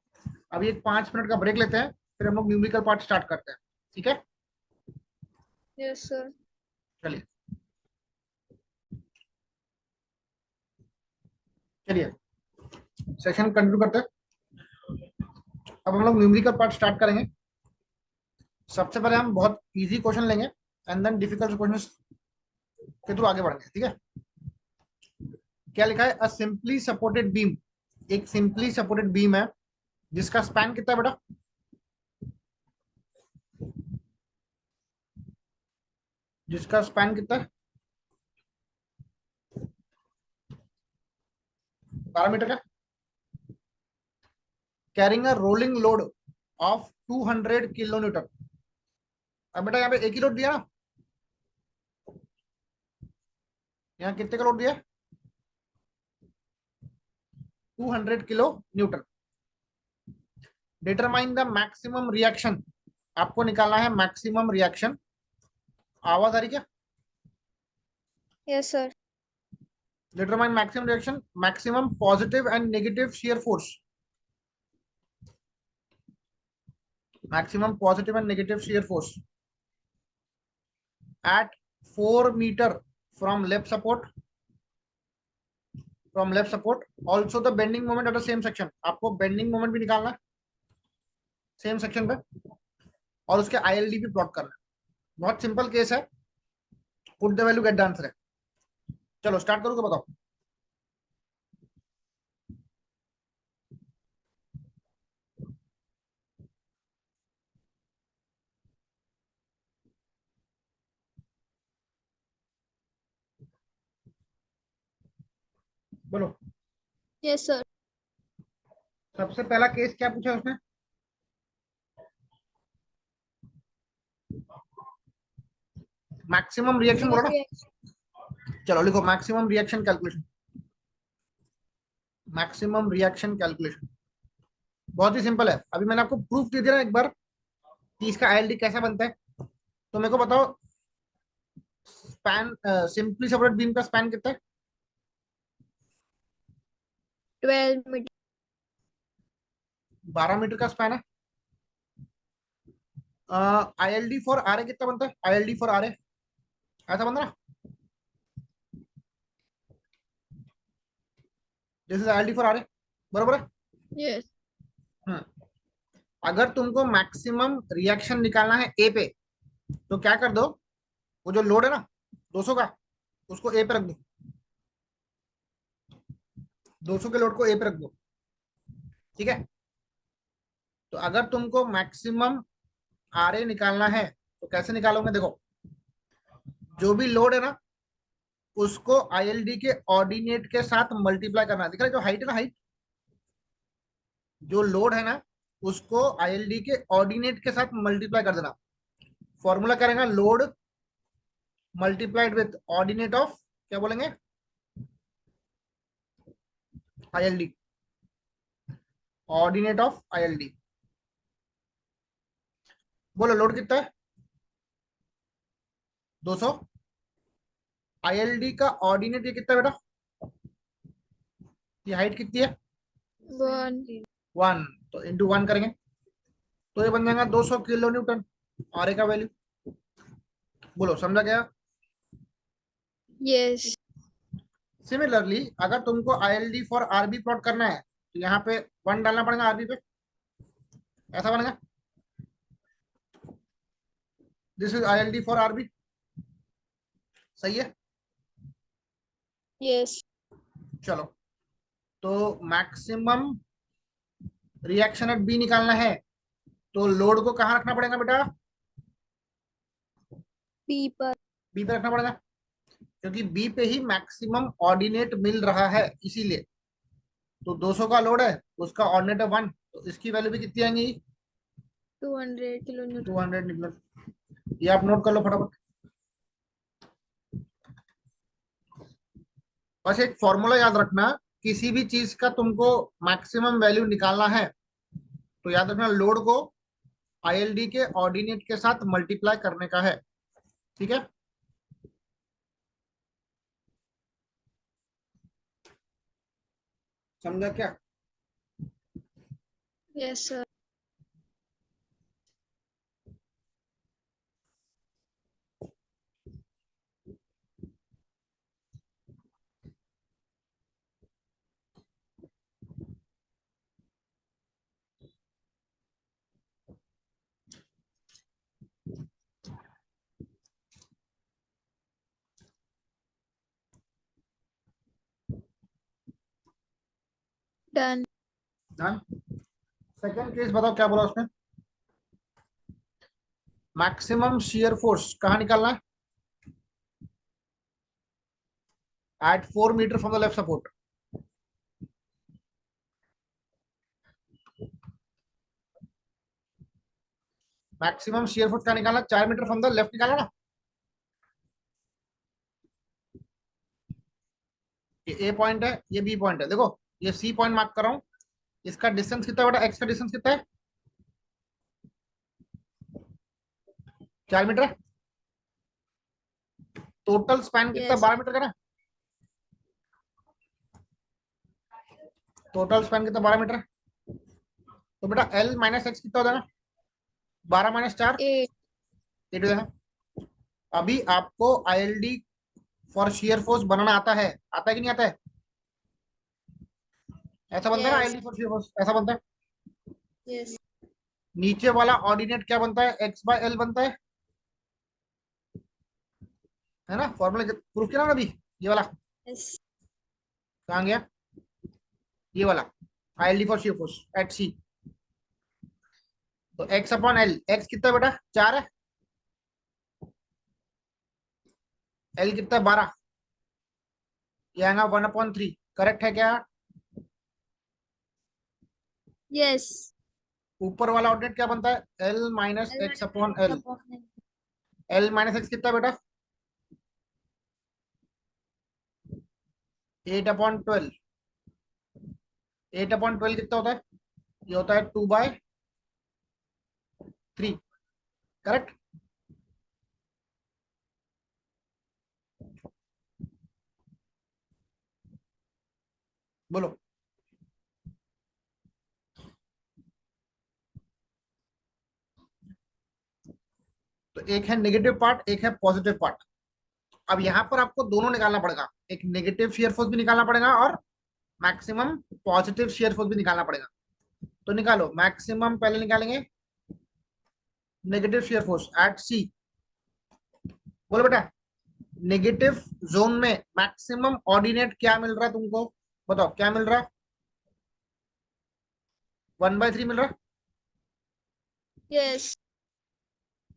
अभी एक 5 मिनट का ब्रेक लेते हैं, फिर हम लोग न्यूमेरिकल पार्ट स्टार्ट करते हैं, ठीक है। Yes, sir. चलिए चलिए सेशन कंटिन्यू करते हैं। अब हम लोग न्यूमेरिकल पार्ट स्टार्ट करेंगे। सबसे पहले हम बहुत इजी क्वेश्चन लेंगे एंड देन डिफिकल्ट क्वेश्चन के थ्रू आगे बढ़ेंगे, ठीक है। क्या लिखा है? अ सिंपली सपोर्टेड बीम, एक सिंपली सपोर्टेड बीम है जिसका स्पैन कितना है बेटा? जिसका स्पैन कितना है? 12 मीटर का। Carrying a rolling load of 200 kilo Newton. अब बेटा यहाँ पे एक ही लोड दिया ना, यहाँ कितने का लोड दिया? 200 kilo Newton. Determine the maximum reaction, आपको निकालना है मैक्सिमम रिएक्शन। आवाज आ रही क्या? Yes, sir. Determine maximum reaction, maximum positive and negative shear force, maximum positive and negative shear force at 4 metre from left support, from left support. Also the bending moment at the same section, आपको bending moment भी निकालना है same section पे, और उसके ILD भी plot करना है। बहुत सिंपल केस है, put the value get the answer है। चलो स्टार्ट करोगे बताओ। बोलो। Yes, sir. सबसे पहला केस क्या पूछा उसने? मैक्सिमम रिएक्शन बोला Maximum ना। reaction. चलो लिखो maximum reaction calculation, maximum reaction calculation. बहुत ही सिंपल है, अभी मैंने आपको प्रूफ दे दिया ना एक बार कि इसका आईएलडी कैसा बनता है। तो मेरे को बताओ स्पैन, सिंपली सेपरेट बीम का स्पैन कितना है? 12 meter. 12 मीटर का स्पैन है। आईएलडी फॉर आर ए कितना बनता है? आईएलडी फॉर आर ए ऐसा बनता ना, this is ILD for R A, बरोबर है। Yes. हम्म। अगर तुमको मैक्सिमम रिएक्शन निकालना है ए पे, तो क्या कर दो, वो जो लोड है ना 200 का, उसको ए पे रख दो, 200 के लोड को ए पे रख दो, ठीक है। तो अगर तुमको मैक्सिमम आर ए निकालना है तो कैसे निकालोगे? देखो जो भी लोड है ना उसको आईएलडी के ऑर्डिनेट के साथ मल्टीप्लाई करना, दिख रहा है जो हाइट है ना, हाइट जो लोड है ना उसको आईएलडी के ऑर्डिनेट के साथ मल्टीप्लाई कर देना। फॉर्मूला क्या रहेगा? Load multiplied with ordinate of, क्या बोलेंगे, आईएलडी, ऑर्डिनेट ऑफ आईएलडी। बोलो लोड कितना है? 200। आईएलडी का ऑर्डिनेट ये कितना है बेटा? ये हाइट कितनी है? 1. 1, तो इंटू 1 करेंगे तो ये बन जाएगा 200 किलो न्यूटन आर ए का वैल्यू। बोलो समझा गया? Yes. सिमिलरली अगर तुमको आईएलडी फॉर आरबी प्लॉट करना है तो यहाँ पे 1 डालना पड़ेगा आरबी पे, ऐसा बनेगा। This is ILD for R B, सही है। Yes. चलो, तो मैक्सिमम रिएक्शन एट बी निकालना है तो लोड को कहाँ रखना पड़ेगा बेटा? B पर। बी पे रखना पड़ेगा, क्योंकि बी पे ही मैक्सिमम ऑर्डिनेट मिल रहा है इसीलिए। तो 200 का लोड है, उसका ऑर्डिनेट है 1, तो इसकी वैल्यू भी कितनी आएंगी? 200 kilonewton. 200 निकल। ये आप नोट कर लो फटाफट। बस एक फॉर्मूला याद रखना, किसी भी चीज का तुमको मैक्सिमम वैल्यू निकालना है तो याद रखना लोड को आईएलडी के ऑर्डिनेट के साथ मल्टीप्लाई करने का है, ठीक है। समझा क्या? Yes, sir. Done. Done. Second case बताओ क्या बोला उसने? मैक्सिमम शियर फोर्स कहाँ निकालना है? At 4 metre from the left support. Maximum shear force कहाँ निकालना? 4 मीटर फ्रॉम द लेफ्ट निकाला ना। ये ए पॉइंट है, ये बी पॉइंट है, देखो ये सी पॉइंट मार्क कर रहा हूँ। इसका डिस्टेंस कितना है बेटा? एक्स का डिस्टेंस कितना है? 4 मीटर है। टोटल स्पैन कितना? Yes. 12 मीटर का ना। टोटल स्पैन कितना? 12 मीटर है। तो बेटा एल माइनस एक्स कितना हो जाएगा? 12 - 4, 8. 8 हो जाएगा। अभी आपको आईएलडी फॉर शियर फोर्स बनाना आता है, आता है कि नहीं आता है? ऐसा बनता है ना Yes. ILD for shear force, ऐसा बनता है। Yes. नीचे वाला ऑर्डिनेट क्या बनता है? एक्स बाय एल बनता है ना। फॉर्मूला प्रूफ किया ना अभी, ये वाला Yes. कहाँ गया? ये वाला ILD for shear force at C. तो एक्स अपॉन एल, एक्स कितना है बेटा? 4 है। एल कितना है? 12। ये आएगा 1/3, करेक्ट है क्या? Yes. ऊपर वाला ऑर्डिनेट क्या बनता है? L minus L x minus upon X L. upon L. L minus x कितना है बेटा? 8/12। 8/12 कितना होता है? ये होता है 2/3, करेक्ट। बोलो। तो एक है नेगेटिव पार्ट, एक है पॉजिटिव पार्ट। अब यहाँ पर आपको दोनों निकालना पड़ेगा, एक नेगेटिव शेयर फोर्स भी निकालना पड़ेगा और मैक्सिमम पॉजिटिव शेयर फोर्स भी निकालना पड़ेगा। तो निकालो, मैक्सिमम पहले निकालेंगे नेगेटिव शेयर फोर्स एट सी। बोलो बेटा, नेगेटिव जोन में मैक्सिमम ऑर्डिनेट क्या मिल रहा है तुमको? बताओ क्या मिल रहा है? 1/3 मिल रहा है। Yes.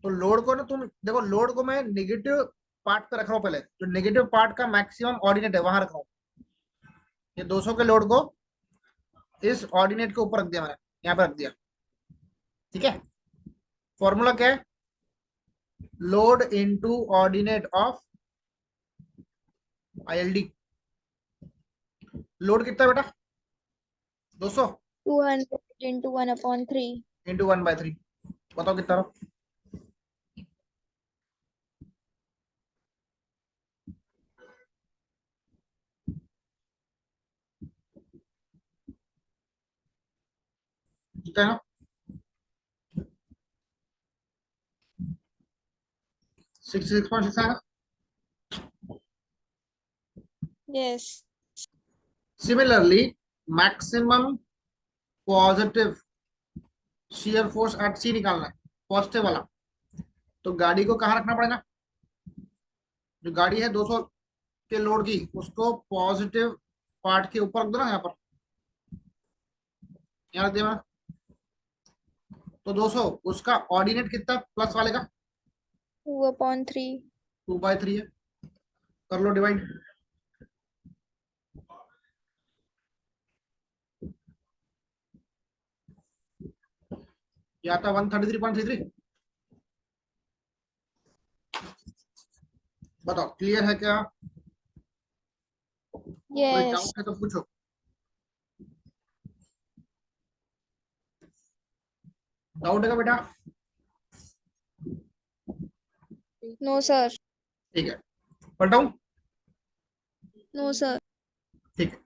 तो लोड को ना तुम देखो, लोड को मैं नेगेटिव पार्ट पे रख रहा हूँ, पहले जो नेगेटिव पार्ट का मैक्सिमम ऑर्डिनेट है वहां रख रहा हूँ। ये 200 के लोड को इस ऑर्डिनेट के ऊपर रख दिया मैंने, यहाँ पे रख दिया, ठीक है। फॉर्मूला क्या है? Load into ordinate of ILD. Load कितना है बेटा? 200 200 into 1/3. इंटू 1/3। बताओ कितना रहा? कितना है? 66.6 है ना। Yes. Similarly, maximum positive shear force at C निकालना है, पॉजिटिव वाला, तो गाड़ी को कहाँ रखना पड़ेगा? जो गाड़ी है 200 के लोड की, उसको पॉजिटिव पार्ट के ऊपर रख दो ना, यहाँ पर, यहाँ रख दिया। तो 200, उसका ऑर्डिनेट कितना प्लस वाले का? 2/3. 2/3 है, कर लो डिवाइड। या था 133.33। बताओ क्लियर है क्या? कोई Yes. डाउट है तो पूछो। डाउट है क्या बेटा? No, sir. ठीक है, पढ़ाऊं? No, sir. ठीक है।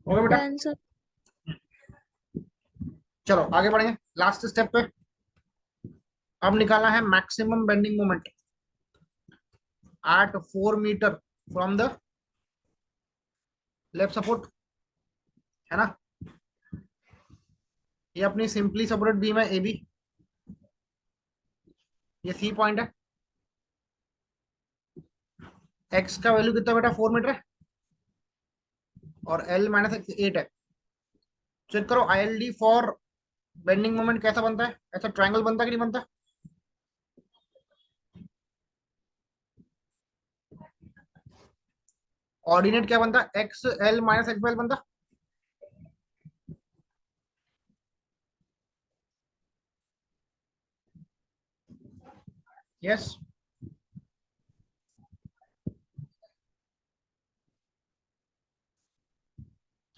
हो गया बेटा? Done, sir. चलो आगे बढ़ेंगे लास्ट स्टेप पे। अब निकालना है maximum bending moment at 4 metre from the left support, है ना? ये अपनी सिंपली सपोर्टेड बीम है AB, ये C पॉइंट है। X का वैल्यू कितना बेटा? 4 मीटर है, और L माइनस एक्स 8 है। चेक करो ILD फॉर बेंडिंग मोमेंट कैसा बनता है? ऐसा ट्रायंगल बनता है कि नहीं बनता? ऑर्डिनेट क्या बनता है? XL माइनस XL बनता। Yes.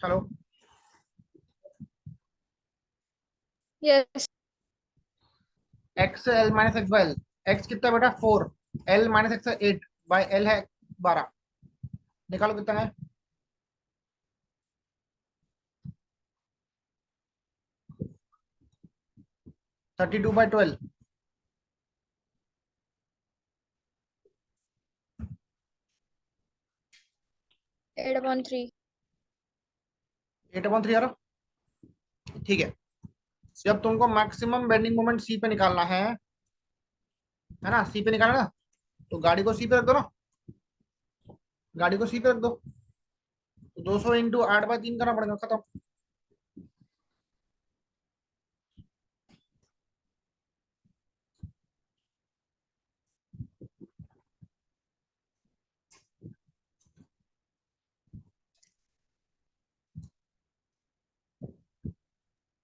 Hello. Yes. XL minus XL, X कितना बेटा? 4, L minus X 8 by L है 12, निकालो कितना है? 32/12। 8/3. 8/3 आ रहा। ठीक है, जब तुमको मैक्सिमम बेंडिंग मोमेंट सी पे निकालना है ना, सी पे निकालना ना, तो गाड़ी को सी पे रख दो ना, गाड़ी को सी पे रख दो, तो 200 इंटू 8/3 करना पड़ेगा, खत्म।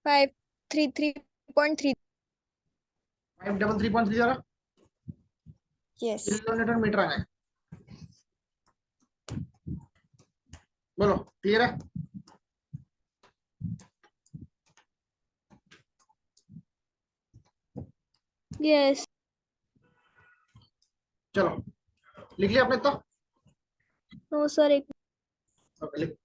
533.3. 533.3 आ रहा। Yes. किलोमीटर मीटर आ गए। बोलो क्लियर है? Yes. चलो लिख लिया आपने तो? No, sir. ओके, लिख।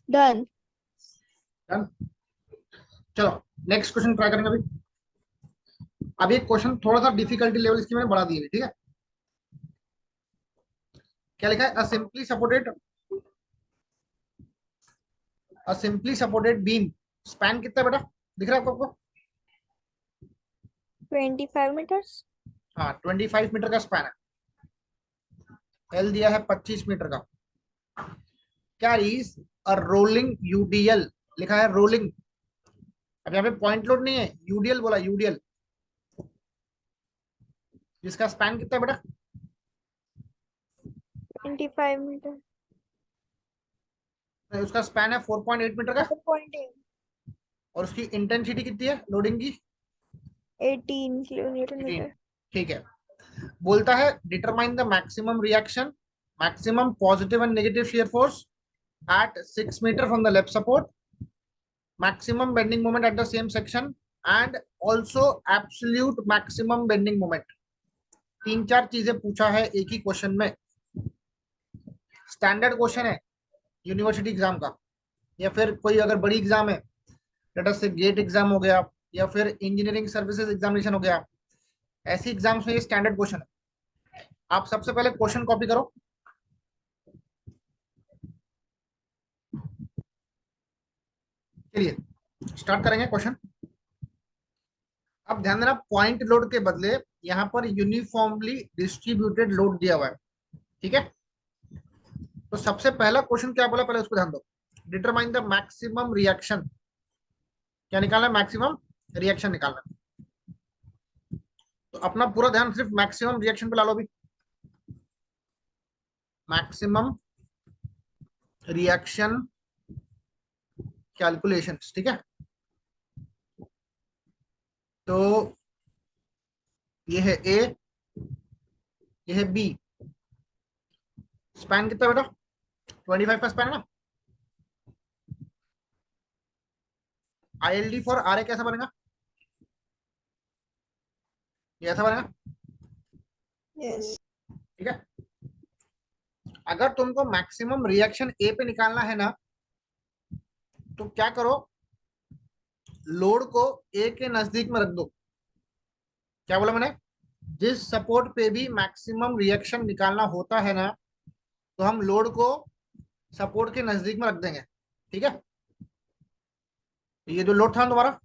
Done. Done? चलो नेक्स्ट क्वेश्चन ट्राई करेंगे अभी। अभी एक क्वेश्चन थोड़ा सा डिफिकल्टी लेवल इसकी मैंने बढ़ा दी है, ठीक है। क्या लिखा है? A simply supported beam span कितना है बेटा, दिख रहा है आपको? 25 meters. हाँ 25 मीटर का स्पैन है, एल दिया है 25 मीटर का। कैरीज अ रोलिंग यूडीएल, लिखा है रोलिंग। अब यहाँ पे पॉइंट लोड नहीं है, यूडीएल बोला, यूडीएल, जिसका स्पैन कितना है बेटा? 25 meter. उसका स्पैन है 4.8 मीटर का, 4.8. और उसकी इंटेंसिटी कितनी है लोडिंग की? 18 kilonewton 18। meter. ठीक है। बोलता है determine the maximum reaction, maximum positive and negative shear force at 6 meter from the left support, maximum bending moment at the same section and also absolute maximum bending moment। तीन चार चीजें पूछा है एक ही क्वेश्चन में। स्टैंडर्ड क्वेश्चन है university exam का, या फिर कोई अगर बड़ी एग्जाम है, लेट से गेट एग्जाम हो गया, या फिर इंजीनियरिंग सर्विसेज एग्जामिनेशन हो गया, ऐसी एग्जाम्स में ये स्टैंडर्ड क्वेश्चन है। आप सबसे पहले क्वेश्चन कॉपी करो। चलिए स्टार्ट करेंगे क्वेश्चन। अब ध्यान देना, पॉइंट लोड के बदले यहाँ पर यूनिफॉर्मली डिस्ट्रीब्यूटेड लोड दिया हुआ है, ठीक है। तो सबसे पहला क्वेश्चन क्या बोला, पहले उसको ध्यान दो। डिटरमाइन द मैक्सिमम रिएक्शन, क्या निकालना है? मैक्सिमम रिएक्शन निकालना है। तो अपना पूरा ध्यान सिर्फ मैक्सिमम रिएक्शन पे ला लो अभी। मैक्सिमम रिएक्शन कैलकुलेशन, ठीक है। तो ये है ए, ये है बी। स्पैन कितना बेटा? 25 का स्पैन है ना। ILD फॉर आर ए कैसा बनेगा? ये ऐसा बनेगा, Yes. ठीक है। अगर तुमको मैक्सिमम रिएक्शन ए पे निकालना है ना, तो क्या करो, लोड को ए के नजदीक में रख दो। क्या बोला मैंने? जिस सपोर्ट पे भी मैक्सिमम रिएक्शन निकालना होता है ना, तो हम लोड को सपोर्ट के नजदीक में रख देंगे, ठीक है। ये जो लोड था ना तुम्हारा,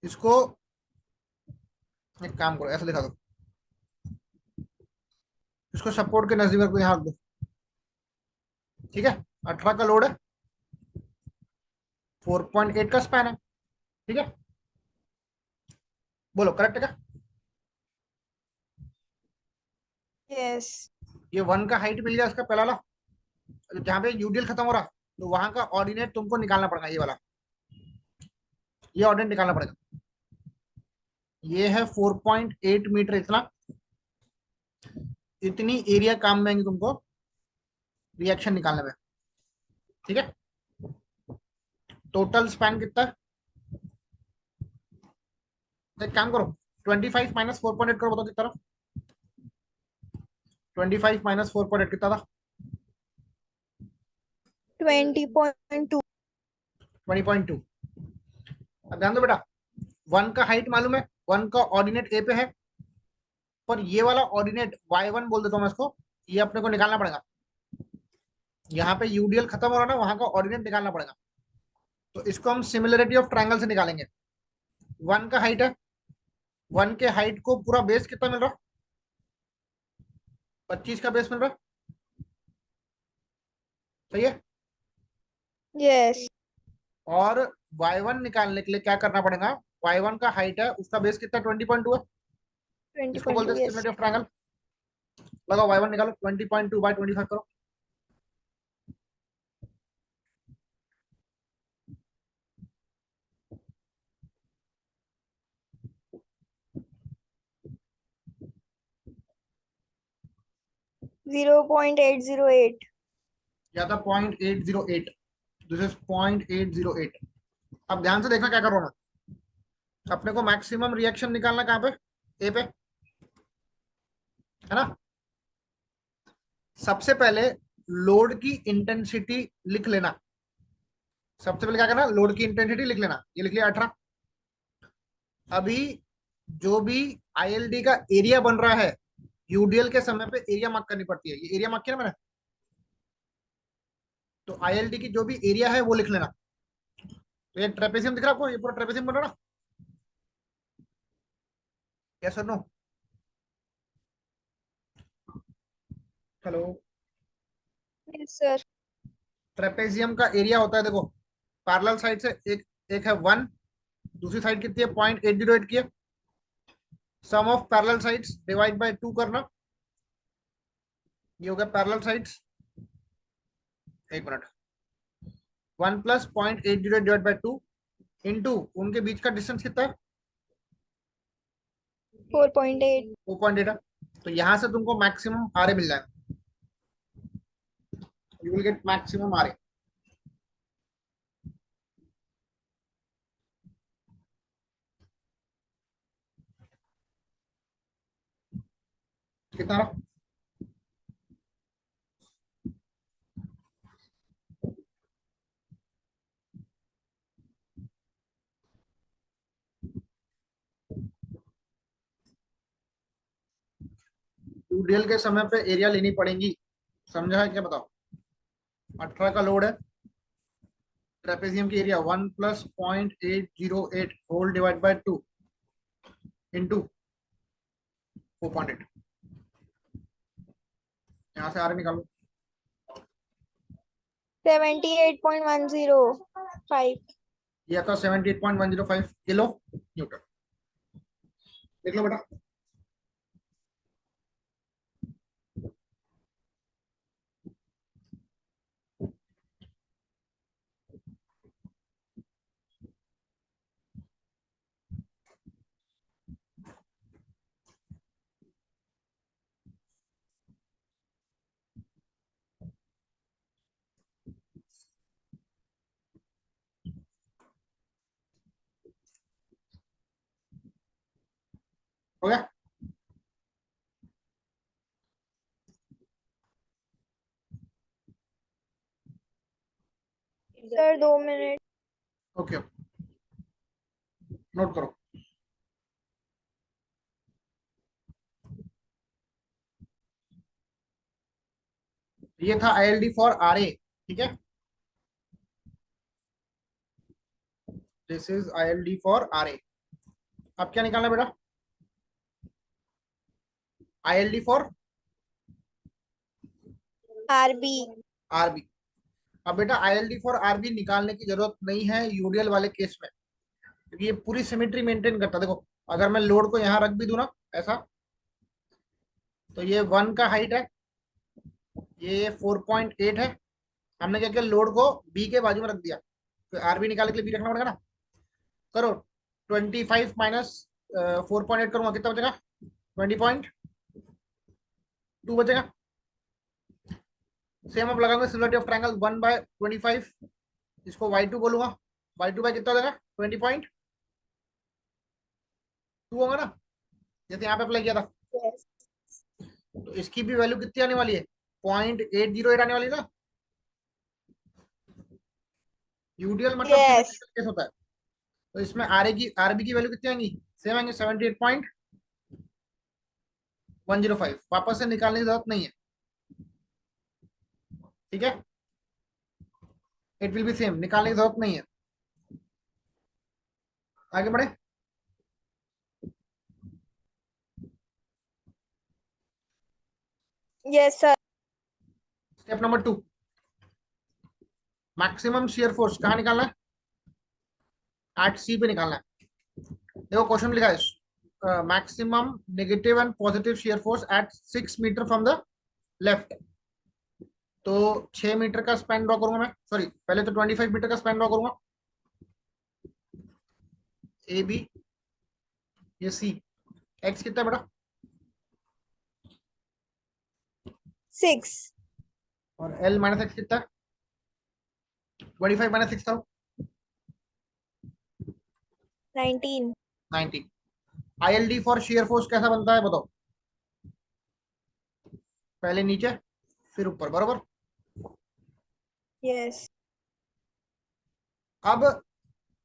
इसको एक काम करो, ऐसा दिखा दो, इसको सपोर्ट के नजदीक रख दो, यहाँ रख दो, ठीक है। 18 का लोड है, 4.8 का स्पैन है, ठीक है। बोलो करेक्ट है क्या? Yes. ये 1 का हाइट मिल गया इसका पहला वाला, जहाँ पे यूडीएल खत्म हो रहा, तो वहां का ऑर्डिनेट तुमको निकालना पड़ेगा, ये वाला, ये ऑर्डिनेट निकालना पड़ेगा। ये है 4.8 मीटर, इतना, इतनी एरिया काम में आएंगे तुमको रिएक्शन निकालने में, ठीक है। टोटल स्पैन कितना है? एक काम करो, 25 माइनस 4.8 करो, बताओ कितना? 25 माइनस 4.8 कितना था? 20.2. 20.2। अब ध्यान दो बेटा, 1 का हाइट मालूम है, 1 का ऑर्डिनेट ए पे है, पर ये वाला ऑर्डिनेट y1 बोल देता हूं मैं इसको, ये अपने को निकालना पड़ेगा। यहाँ पे यूडीएल खत्म हो रहा है ना, वहां का ऑर्डिनेट निकालना पड़ेगा। तो इसको हम सिमिलरिटी ऑफ ट्रायंगल से निकालेंगे। 1 का हाइट है, 1 के हाइट को पूरा बेस कितना मिल रहा? 25 का बेस मिल रहा, सही है। Yes. और y1 निकालने के लिए क्या करना पड़ेगा? y1 का हाइट है, उसका बेस कितना? 20.2 है। इसको बोलते 20.2. हैं Yes. Similarity of triangle. लगाओ y1 निकालो, 20.2 बाय 25 करो। 0.808. या था 0.808, दिस इज 0.808। अब ध्यान से देखना क्या कर रहा हूं मैं। अपने को मैक्सिमम रिएक्शन निकालना कहाँ पे? ए पे, है ना। सबसे पहले लोड की इंटेंसिटी लिख लेना, सबसे पहले क्या करना, लोड की इंटेंसिटी लिख लेना, ये लिख लिया 18। अभी जो भी आईएलडी का एरिया बन रहा है, यूडीएल के समय पे एरिया मार्क करनी पड़ती है, ये एरिया मार्क किया ना मैंने, तो आईएलडी की जो भी एरिया है वो लिख लेना। तो ये ट्रेपेजियम दिख रहा है आपको, ये पूरा ट्रेपेजियम बन रहा है ना, यस और no? Hello? Yes, sir. Trapezium का एरिया होता है, देखो पैरेलल साइड से एक एक है 1, दूसरी साइड कितनी है 0.808 की है, sum of parallel sides divide by 2 करना, ये हो गया पैरेलल साइड्स। एक minute, 1 plus 0.808 divide by 2 into उनके बीच का डिस्टेंस कितना है, 4.8. 4.8 है। तो यहां से तुमको मैक्सिमम आर मिल जाएगा, you will get maximum R. कितना? यूडीएल के समय पे एरिया लेनी पड़ेगी, समझा है क्या? बताओ। 18 का लोड है, ट्रेपेजियम की area 1 plus 0.808 whole divide by 2 into 4.8, यहाँ से आर निकालो। 78.105. यह था 78.105 किलो न्यूटन। देख लो बेटा। हो गया? Sir, 2 minutes. ओके, नोट करो। ये था आईएलडी फॉर आरए, ठीक है, this is ILD for RA. अब क्या निकालना बेटा? ILD for RB. आरबी। अब बेटा आईएलडी फॉर आरबी निकालने की जरूरत नहीं है यूडीएल वाले केस में, क्योंकि ये पूरी सिमेट्री मेंटेन करता है। देखो अगर मैं लोड को यहाँ रख भी दूं ना ऐसा, तो ये 1 का हाइट है, ये 4.8 है, हमने क्या किया, लोड को बी के बाजू में रख दिया, तो आरबी निकालने के लिए बी रखना पड़ेगा ना। करो, 25 माइनस 4.8 करूंगा, कितना बचेगा? 20.2 बचेगा। सेम अब लगाऊंगा सिमिलरिटी ऑफ ट्रायंगल 1/25, इसको y2 बोलूंगा, y2 बाय कितना देगा? 20.2 होगा ना, जैसे यहाँ पे अप्लाई किया था। Yes. तो इसकी भी वैल्यू कितनी आने वाली है? 0.808 आने वाली है ना। यूडीएल मतलब Yes. सिमेट्रिकल केस होता है, तो इसमें आरबी की वैल्यू कितनी आएंगी? सेम आएंगे, 78.105। वापस से निकालने की जरूरत नहीं है, ठीक है, इट विल बी सेम, निकालने की जरूरत नहीं है। आगे बढ़े। Yes, sir. Step number 2, maximum shear force कहाँ निकालना है? एट सी पे निकालना है। देखो क्वेश्चन लिखा है, maximum negative and positive shear force at 6 metre from the left. तो 6 मीटर का स्पैन ड्रॉ करूंगा मैं, सॉरी पहले तो 25 मीटर का स्पैन ड्रॉ करूंगा, ए बी, ये सी। एक्स कितना है बेटा? 6. और एल माइनस एक्स कितना है? 25 माइनस 6 था, 19. 90। आईएलडी फॉर शियर फोर्स कैसा बनता है बताओ? पहले नीचे फिर ऊपर, बरोबर। Yes. अब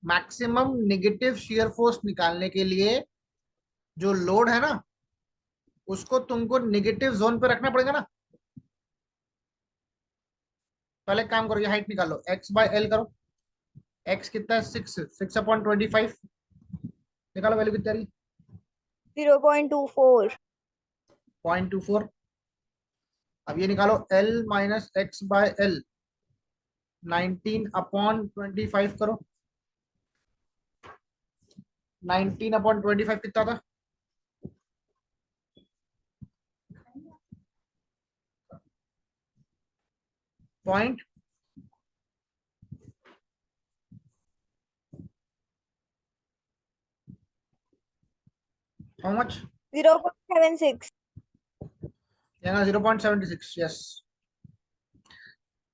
मैक्सिमम नेगेटिव शियर फोर्स निकालने के लिए जो लोड है ना, उसको तुमको नेगेटिव जोन पे रखना पड़ेगा ना। पहले एक काम करो, ये हाइट निकालो, एक्स बाय एल करो। एक्स कितना है? 6 6/25। निकालो वैल्यू कितनी आ रही? 0.24. 0.24। अब ये निकालो, L minus X by L, 19/25 करो। 19/25 कितना था? Point how much? 0.76. यहाँ 0.76। यस।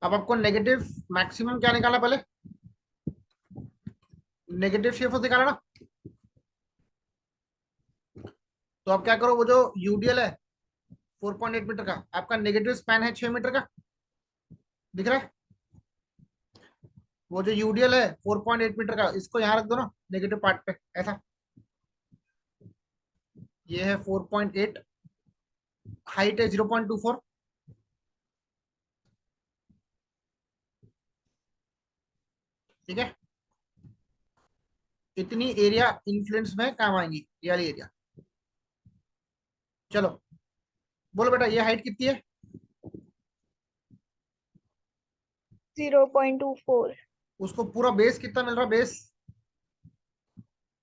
अब आपको नेगेटिव मैक्सिमम क्या निकाला पहले? नेगेटिव शेप निकाला ना। तो आप क्या करो, वो जो यूडीएल है 4.8 मीटर का, आपका नेगेटिव स्पैन है 6 मीटर का, दिख रहा है? वो जो यूडीएल है 4.8 मीटर का, इसको यहाँ रख दो ना नेगेटिव पार्ट पे, ऐसा। ये है 4.8, हाइट है 0.24। ठीक है, इतनी एरिया इन्फ्लुएंस में काम आएंगी, ये वाली एरिया। चलो बोलो बेटा, ये हाइट कितनी है? 0.24. उसको पूरा बेस कितना मिल रहा है? बेस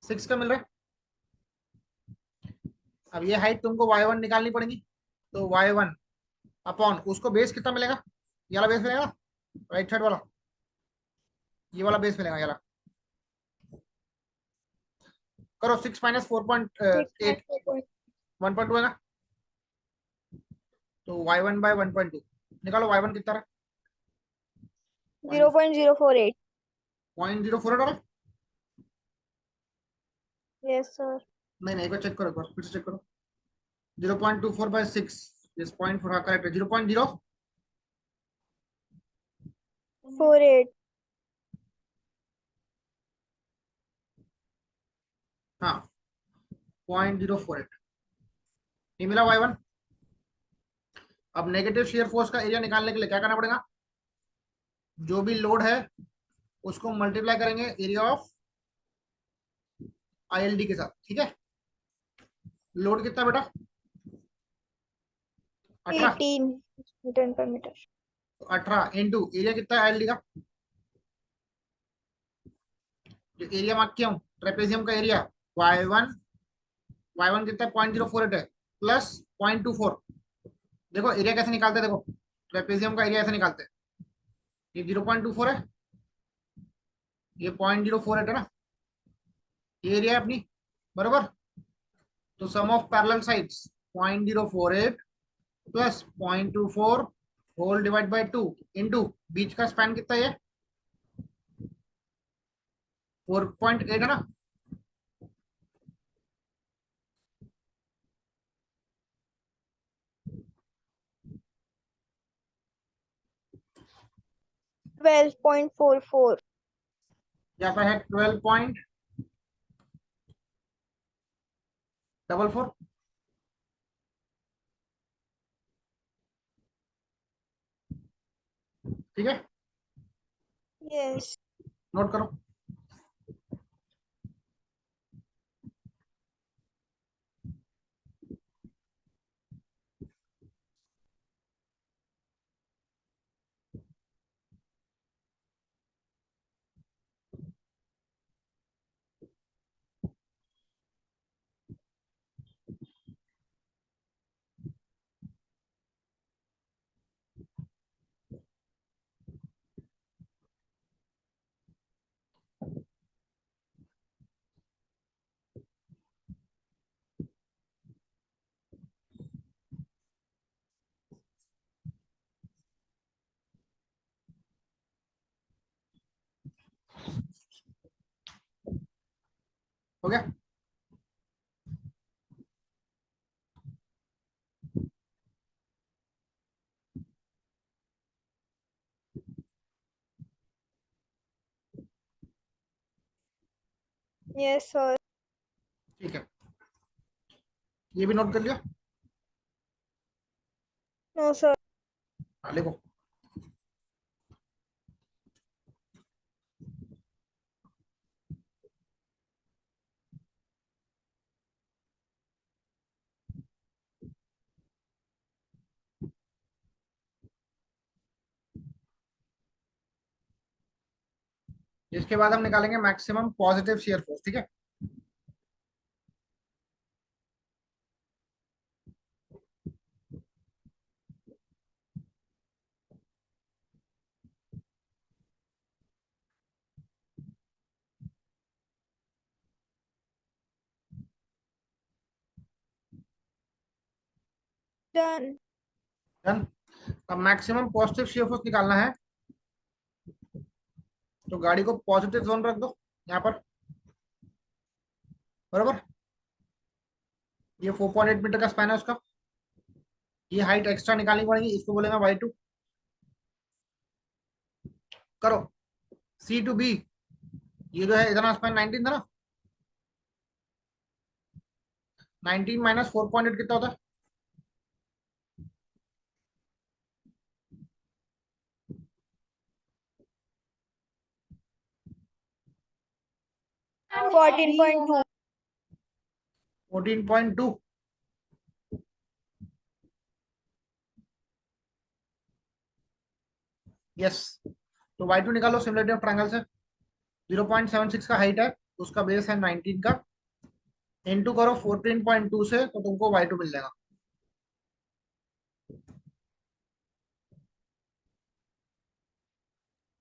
6 का मिल रहा है। अब ये हाइट तुमको y1 निकालनी पड़ेगी, तो y1 अपॉन उसको बेस कितना मिलेगा? ये वाला बेस मिलेगा ना, राइट साइड वाला, ये वाला बेस मिलेगा, ये वाला। करो 6 माइनस 4.8, 1.2 है ना, तो y1 बाय 1.2 निकालो। y1 कितना रहा? 0.048. 0.04 रहा। Yes, sir. नहीं नहीं, एक बार चेक करो, एक बार फिर से चेक करो। 0.24/6, दिस 0.4 करेक्ट है। 0.0, 48. हाँ 0.048 ये मिला y1। अब नेगेटिव शेयर फोर्स का एरिया निकालने के लिए क्या करना पड़ेगा? जो भी लोड है उसको मल्टीप्लाई करेंगे एरिया ऑफ आईएलडी के साथ। ठीक है, लोड कितना बेटा? 18। 18 Newton per meter. तो 18 इंटू एरिया कितना है आईएलडी का? जो एरिया मार्क किया हूँ ट्रेपेजियम का एरिया, y1, y1 कितना? 0.048 है, प्लस 0.24। देखो एरिया कैसे निकालते हैं, देखो ट्रेपेजियम का एरिया ऐसे निकालते हैं। ये 0.24 है, ये 0.048 है ना, ये एरिया है अपनी, बरोबर। तो sum of parallel sides 0.048 plus 0.24 whole divide by 2 into बीच का स्पैन कितना है? 4.8 है ना। 12.44. यहाँ पर है 12.44। ठीक है, Yes. नोट करो। हो गया? Yes, sir. ठीक है, ये भी नोट कर लिया। No, sir. हाँ, लिखो। इसके बाद हम निकालेंगे मैक्सिमम पॉजिटिव शियर फोर्स। ठीक है, Done. डन। अब मैक्सिमम पॉजिटिव शियर फोर्स निकालना है, तो गाड़ी को पॉजिटिव जोन रख दो यहाँ पर, बराबर। ये 4.8 मीटर का स्पैन है उसका, ये हाइट एक्स्ट्रा निकालनी पड़ेगी, इसको बोलेगा y2। करो, सी टू बी, ये जो है इतना स्पैन 19 था ना, 19 माइनस 4.8 कितना होता है? 14.2. 14.2। यस, तो y2 निकालो सिमिलरिटी ऑफ ट्रायंगल से। 0.76 का हाइट है, उसका बेस है 19 का, इनटू करो 14.2 से, तो तुमको y2 मिल जाएगा।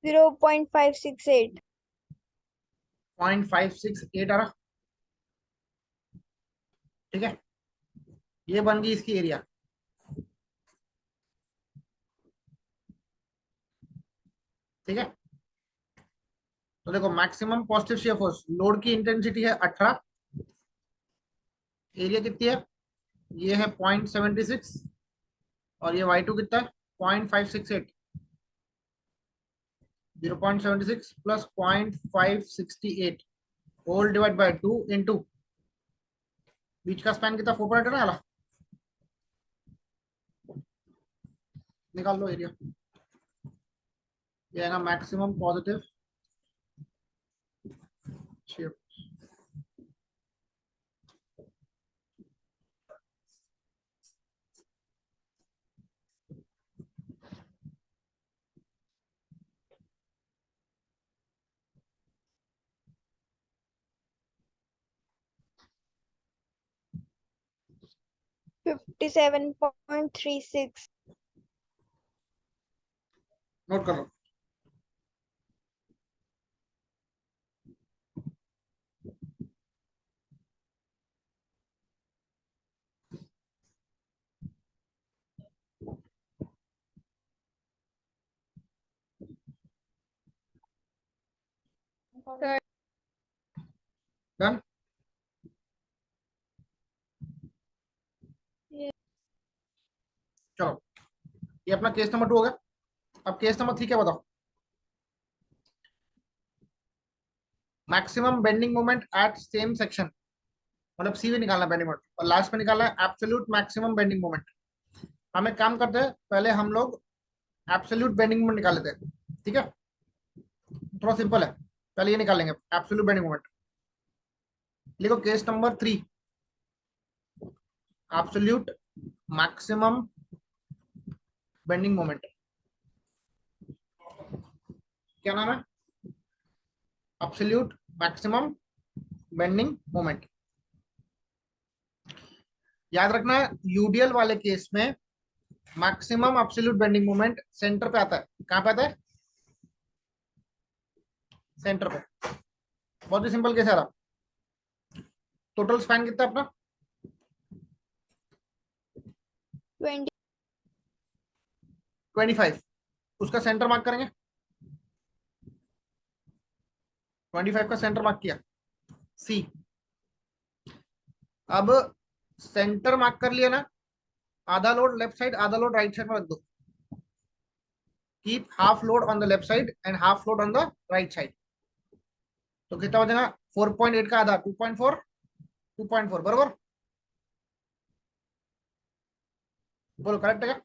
0.568. 0.568 आ रहा। ठीक है, ये बन गई इसकी एरिया। ठीक है, तो देखो maximum positive shear force, load की इंटेंसिटी है 18, एरिया कितनी है, ये है 0.76, और ये y2 कितना है 0.568। 0.76 plus 0.568 whole divide by 2 into बीच का स्पैन कितना 4.8 है ना, निकाल लो एरिया। ये है ना मैक्सिमम पॉजिटिव शियर। 57.36. नोट कर लो। Sir. डन। Yes. चलो, ये अपना केस नंबर 2 हो गया। अब केस नंबर 3 क्या बताओ? Maximum bending moment eight same section, मतलब सी भी निकालना बेंडिंग मोमेंट, और लास्ट में निकालना है एब्सोल्यूट मैक्सिमम बेंडिंग मोमेंट। हम एक काम करते हैं, पहले हम लोग एब्सोल्यूट बेंडिंग मोमेंट निकाल लेते हैं। ठीक है, थोड़ा सिंपल है, पहले ये निकालेंगे एब्सोल्यूट बेंडिंग मोमेंट। लिखो case number 3, absolute maximum bending moment. क्या नाम है? Absolute maximum bending moment. याद रखना है, यूडीएल वाले केस में maximum absolute bending moment centre पे आता है। कहां पे आता है? सेंटर पे। बहुत ही सिंपल केस है। टोटल स्पैन कितना है अपना? 20. 25। उसका सेंटर मार्क करेंगे, 25 का सेंटर मार्क किया, सी। अब सेंटर मार्क कर लिया ना, आधा लोड लेफ्ट साइड, आधा लोड राइट साइड में रख दो। Keep half load on the left side and half load on the right side. तो कितना हो जाएगा? 4.8 का आधा 2.4, 2.4 बरोबर। बोलो करेक्ट है क्या?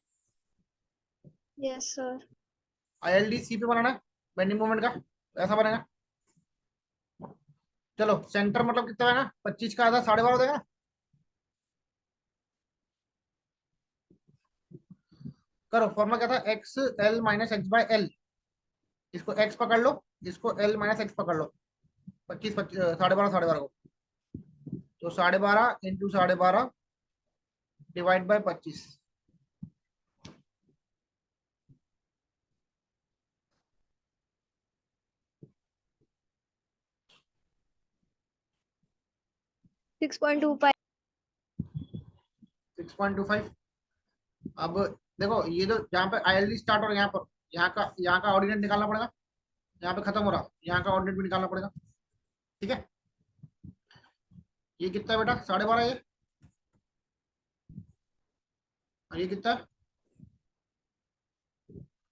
Yes, sir. आईएलडी सी पे बनाना है बेंडिंग मोमेंट का, ऐसा बनेगा। चलो सेंटर मतलब कितना है ना, 25 का आधा 12.5 देगा ना। करो फॉर्मूला क्या था, x L minus X by L. इसको एक्स पकड़ लो, इसको एल माइनस एक्स पकड़ लो। 25 12.5 12.5 को, तो 12.5 इंटू 12.5 डिवाइड बाय 25। 6.25. 6.25। अब देखो ये जो जहाँ पे आईएलडी स्टार्ट हो रहा है, यहाँ पर यहाँ का ऑर्डिनेट निकालना पड़ेगा। यहाँ पे खत्म हो रहा, यहाँ का ऑर्डिनेट भी निकालना पड़ेगा। ठीक है, ये कितना है बेटा 12.5, ये और ये कितना है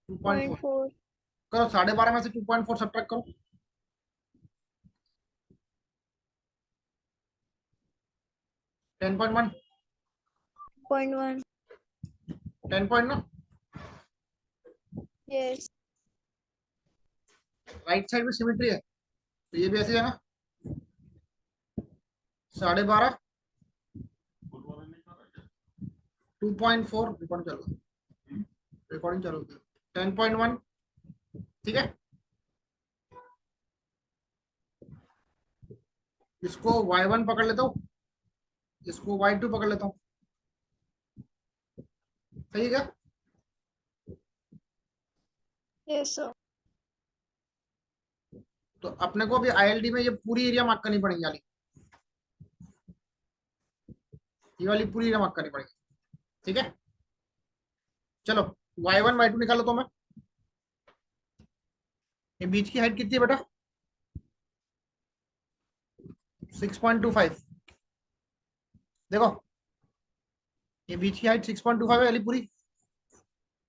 2.4। 0.4. करो 12.5 में से 2.4 सब्ट्रैक्ट करो। 10.1, 0.1. 10 पॉइंट ना। Yes. राइट साइड में सिमेट्री है, तो ये भी ऐसे है ना। 12.5 2.4 रिकॉर्डिंग चलो, रिकॉर्डिंग चलो। 10.1 ठीक है। इसको y1 पकड़ लेता हूँ, इसको y2 पकड़ लेता हूँ। सही है क्या? Yes, sir. तो अपने को अभी आईएलडी में ये पूरी एरिया मार्क करनी पड़ेगी वाली, ये वाली पूरी एरिया मार्क करनी पड़ेगी। ठीक है, चलो y1 y2 निकालो तो मैं। ये बीच की हाइट कितनी है बेटा 6.25। देखो ये बीच की हाइट 6.25 है वाली पूरी।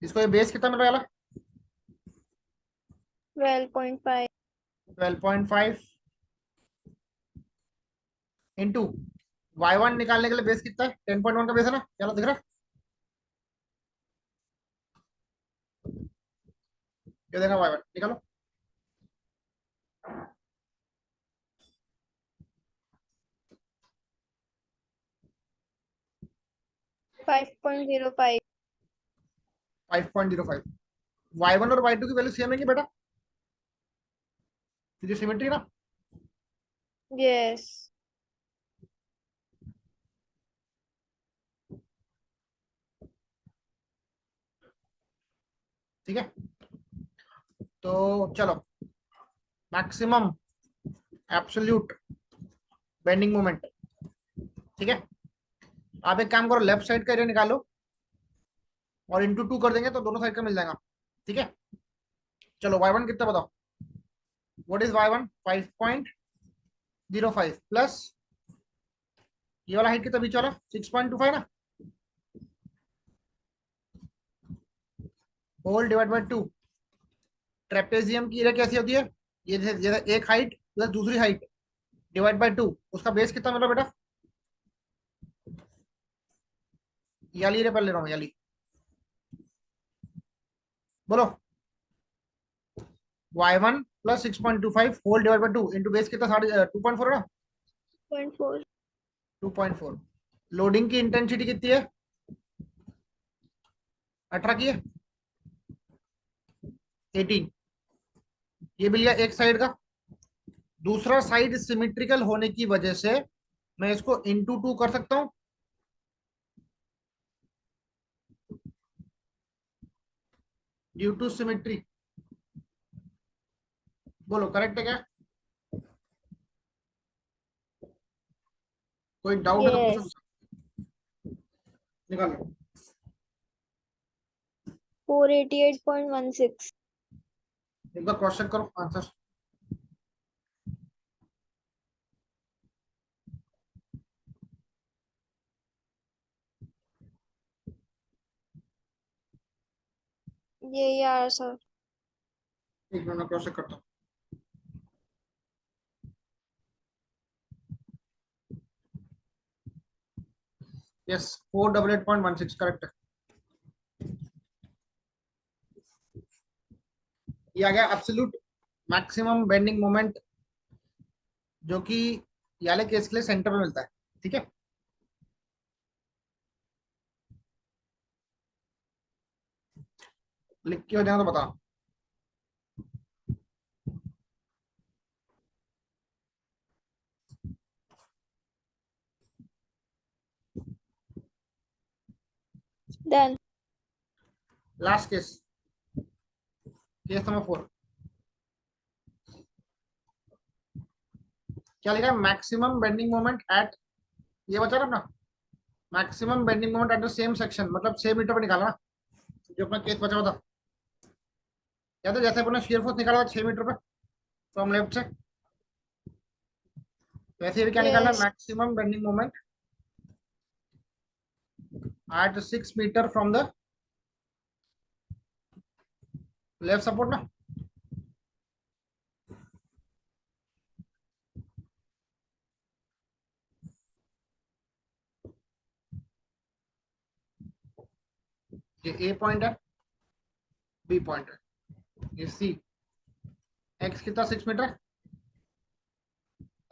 इसको ये बेस कितना मिल रहा है 12.5. 12.5 इंटू y1 निकालने के लिए बेस कितना है 10.1 का बेस है ना, चलो दिख रहा है? ये देखा y1 निकालो। 5.05. 5.05। y1 और y2 की वैल्यू सेम है कि बेटा, जो सिमेट्री ना। Yes. ठीक है, तो चलो मैक्सिमम एब्सोल्यूट बेंडिंग मोमेंट। ठीक है, आप एक काम करो लेफ्ट साइड का एरिया निकालो और इंटू 2 कर देंगे तो दोनों साइड का मिल जाएगा। ठीक है, चलो y1 कितना बताओ, व्हाट इज y1 5.05 प्लस ये वाला हाइट कितना बीच वाला 6.25 ना, होल डिवाइड बाय 2। ट्रेपेजियम की एरिया कैसी होती है, ये जैसे एक हाइट प्लस दूसरी हाइट डिवाइड बाय 2, उसका बेस कितना मिला बेटा, ये वाली एरिया पर ले रहा हूँ, ये वाली बोलो। y1 plus 6.25 whole divide by 2 into base कितना 2.4 है ना, 0.4. 2.4। लोडिंग की इंटेंसिटी कितनी है 18 की है 18। ये मिल गया एक साइड का। दूसरा साइड सिमेट्रिकल होने की वजह से मैं इसको इंटू 2 कर सकता हूं, ड्यू टू सिमेट्री। बोलो करेक्ट है क्या? कोई डाउट है तो पूछो, Yes. निकालो। 488.16. एक बार क्रॉस चेक करो आंसर। ये यार सर. एक मिनट में क्रॉस चेक करता हूँ। यस 488.16 करेक्ट है। ये आ गया एब्सोल्यूट मैक्सिमम बेंडिंग मोमेंट, जो कि ये वाले केस के लिए सेंटर में मिलता है। ठीक है, लिख के हो जाएगा तो बताओ। Done. Last case, case number 4। क्या लिखा है? मैक्सिमम बेंडिंग मोमेंट एट, ये बचा रहा ना, maximum bending moment at the same section, मतलब 6 मीटर पे निकालना, जो अपना केस बचा हुआ था। या तो जैसे अपने शेयर फोर्स निकाला था 6 मीटर पे फ्रॉम लेफ्ट से, वैसे भी क्या निकालना है? Yes. Maximum bending moment at 6 metre from the left support ना। ये ए पॉइंट है, बी पॉइंट है, ये सी। एक्स कितना 6 मीटर,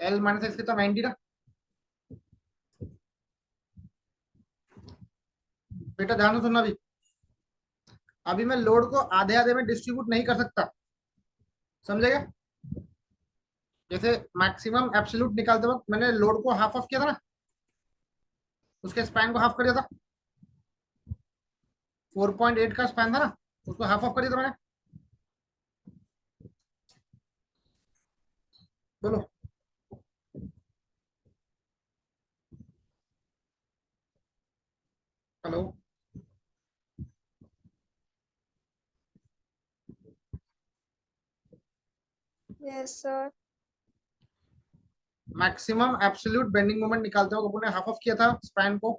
एल माइनस एक्स कितना 90 ना। बेटा ध्यान से सुनना, भी अभी मैं लोड को आधे आधे में डिस्ट्रीब्यूट नहीं कर सकता, समझेगा? जैसे मैक्सिमम एब्सोल्यूट निकालते वक्त मैंने लोड को हाफ ऑफ किया था ना, उसके स्पैन को हाफ कर दिया था। 4.8 का स्पैन था ना, उसको हाफ ऑफ कर दिया था मैंने। बोलो। Hello. Yes, sir. Maximum absolute bending moment निकालते वक्त अपन ने हाफ ऑफ किया था स्पैन को,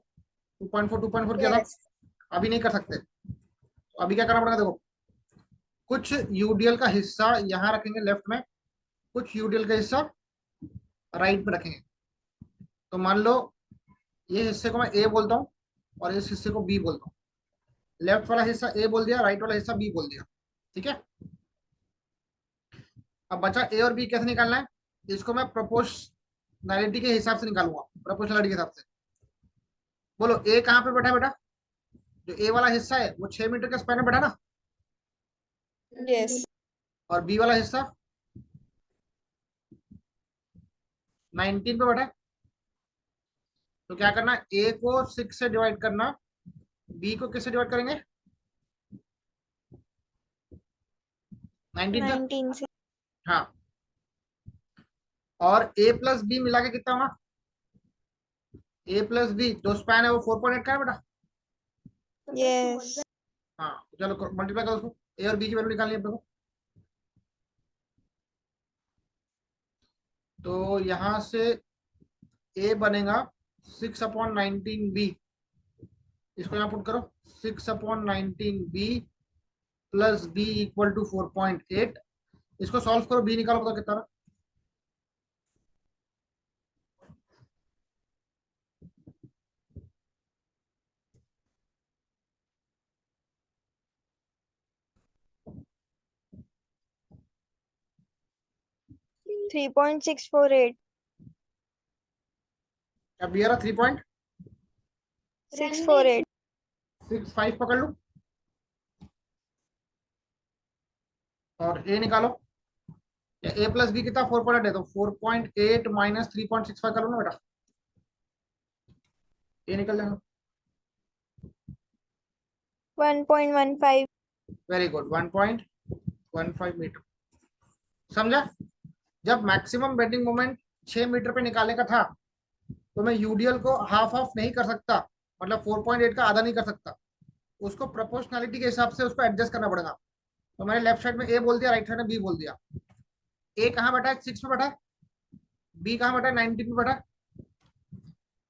2.4 किया था। Yes. अभी नहीं कर सकते, तो अभी क्या करना पड़ेगा? देखो, कुछ यूडीएल का हिस्सा यहाँ रखेंगे लेफ्ट में, कुछ यूडीएल का हिस्सा राइट में रखेंगे। तो मान लो ये हिस्से को मैं ए बोलता हूँ और इस हिस्से को बी बोलता हूँ। लेफ्ट वाला हिस्सा ए बोल दिया, राइट वाला हिस्सा बी बोल दिया। ठीक है, अब बचा ए और बी कैसे निकालना है? इसको मैं प्रोपोर्शनैलिटी के हिसाब से निकालूंगा, प्रोपोर्शनैलिटी के हिसाब से। बोलो ए कहाँ पे बैठा है बेटा? जो ए वाला हिस्सा है वो 6 मीटर के स्पैन में बैठा ना, Yes. और बी वाला हिस्सा 19 पे बैठा है। तो क्या करना, ए को 6 से डिवाइड करना, बी को किससे डिवाइड करेंगे? 19 से। 19. हाँ, और ए प्लस बी मिला के कितना होगा? ए प्लस बी जो स्पैन है वो 4.8 का है बेटा। Yes. हाँ, चलो मल्टीप्लाई करो उसको, ए और बी की वैल्यू निकालनी है अपने को। तो यहाँ से ए बनेगा 6/19 बी, इसको यहाँ पुट करो, 6/19 B plus B equal to 4.8। इसको सॉल्व करो, बी निकालो, पता कितना? 3.648. अब बी आ रहा 648. 3.65 पकड़ लो, और ए निकालो। ए प्लस बी कितना 4.8 है, तो 4.8 माइनस 3.65 कर लो ना बेटा, ए निकल जाएगा। 1.15. Very good, 1.15 metre. समझा? जब मैक्सिमम बेंडिंग मोमेंट 6 मीटर पे निकालने का था, तो मैं यूडीएल को हाफ ऑफ नहीं कर सकता, मतलब 4.8 का आधा नहीं कर सकता, उसको प्रोपोर्शनैलिटी के हिसाब से उसको एडजस्ट करना पड़ेगा। तो मैंने लेफ्ट साइड में ए बोल दिया, राइट साइड में बी बोल दिया। ए कहाँ बैठा है? 6 में बैठा है। बी कहाँ बैठा है? 19 में बैठा है।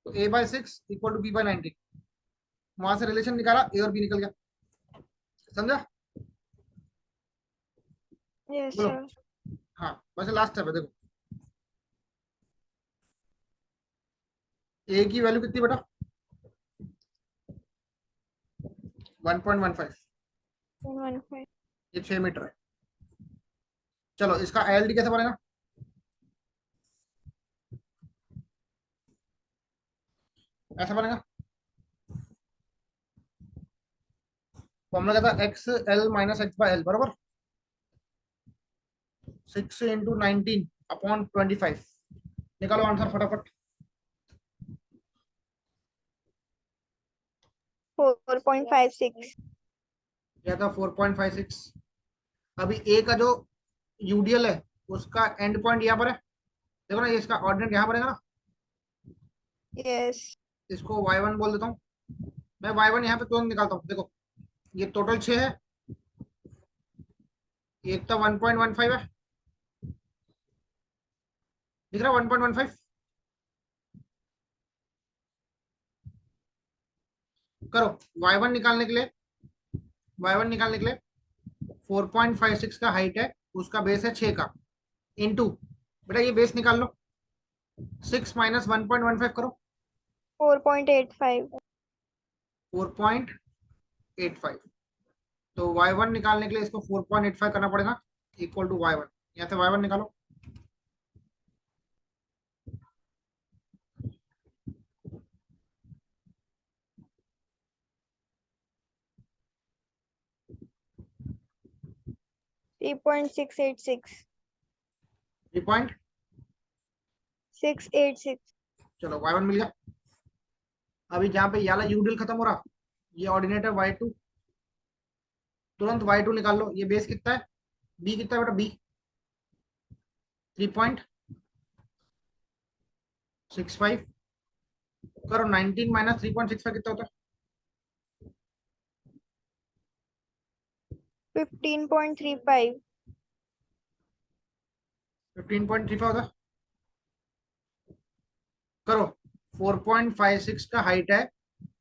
तो a/6 इक्वल टू b/19, वहां से रिलेशन निकाला, ए और बी निकल गया। समझा? Yes, बोलो। sir. हाँ, वैसे लास्ट स्टेप है, देखो ए की वैल्यू कितनी बेटा? 1.15, 1.15. ये 6 मीटर है। चलो इसका ILD कैसे बनेगा? ऐसा बनेगा, फॉर्मूला क्या था? XL-X/L बराबर 6 × 19/25। निकालो आंसर फटाफट। 4.56. क्या था? 4.56। अभी ए का जो यूडीएल है उसका एंड पॉइंट यहाँ पर है, देखो ना, ये इसका ऑर्डिनेट यहाँ बनेगा ना। Yes. इसको y1 बोल देता हूँ मैं। y1 यहाँ पे तुरंत निकालता हूँ। देखो ये टोटल 6 है, एक तो 1.15 है, दिख रहा है 1.15। करो y1 निकालने के लिए, y1 निकालने के लिए 4.56 का हाइट है, उसका बेस है 6 का, इनटू, बेटा ये बेस निकाल लो, 6 माइनस 1.15 करो, 4.85. 4.85। तो y1 निकालने के लिए इसको 4.85 करना पड़ेगा, इक्वल टू y1। यहाँ से y1 निकालो। 3.686. 3 पॉइंट, 686. चलो y1 मिल गया। अभी जहाँ पे ये वाला यूडिल खत्म हो रहा, ये ऑर्डिनेट है y2, तुरंत y2 निकाल लो। ये बेस कितना है? b कितना है बेटा? b 3.65 करो, 19 माइनस 3.65 कितना होता है? 15.35. 15.35 होता है। करो, 4.56 का हाइट है,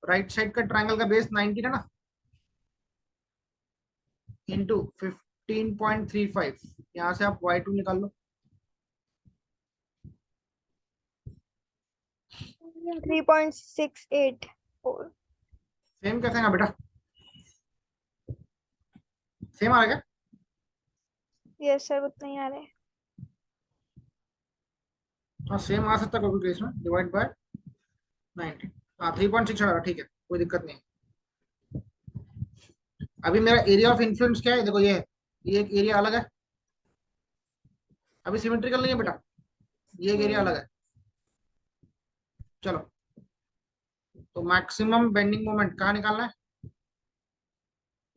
राइट साइड का ट्रायंगल का बेस 19 है ना, इंटू 15.35, यहाँ से आप y2 निकाल लो। 3.684. सेम कैसे है बेटा? सेम आ रहा है क्या? Yes sir, उतना ही आ रहा है. हाँ सेम आ सकता है कोई केस में, डिवाइड बाय 90। हाँ 3.6 आ रहा है, ठीक है, कोई दिक्कत नहीं है। अभी मेरा एरिया ऑफ इन्फ्लुएंस क्या है? देखो ये है, ये एक एरिया अलग है, अभी सिमेट्रिकल नहीं है बेटा, ये एक एरिया अलग है। चलो, तो मैक्सिमम बेंडिंग मोमेंट कहाँ निकालना है?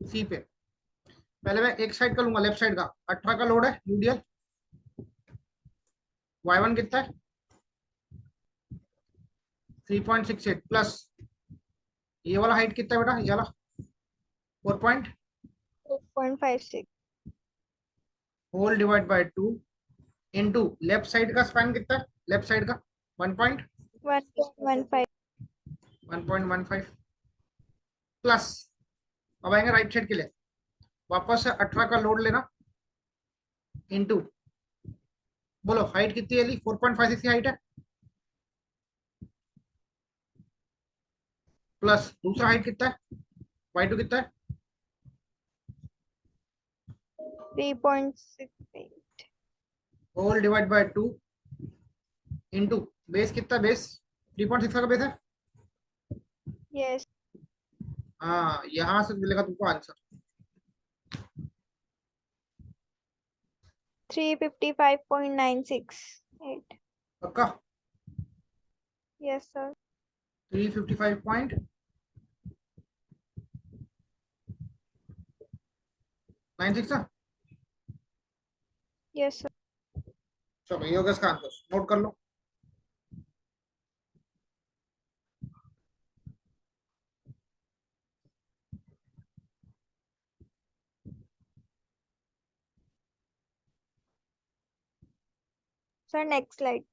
सी पे। पहले मैं एक साइड का लूंगा, लेफ्ट साइड का। 18 का लोड है यूडीएल, y1 कितना है? 3.68 प्लस ये वाला हाइट कितना है बेटा? ये वाला 4 point 4.56. Whole divide by 2 into left side का स्पैन कितना है? लेफ्ट साइड का 1.15. 1.15 प्लस, अब आएंगे राइट साइड के लिए, वापस से 18 का लोड लेना, इनटू, बोलो हाइट कितनी है? 4.56 की हाइट है, प्लस दूसरा हाइट कितना है? y2 कितना है? 3.68. Whole divide by 2 into base कितना है? बेस 3.6 का बेस है। Yes. हाँ यहाँ से मिलेगा तुमको आंसर। 355.968. पक्का? Yes sir. 355.96 ना? Yes sir. चलो ये होगा इसका आंसर, नोट कर लो। Sir, next slide.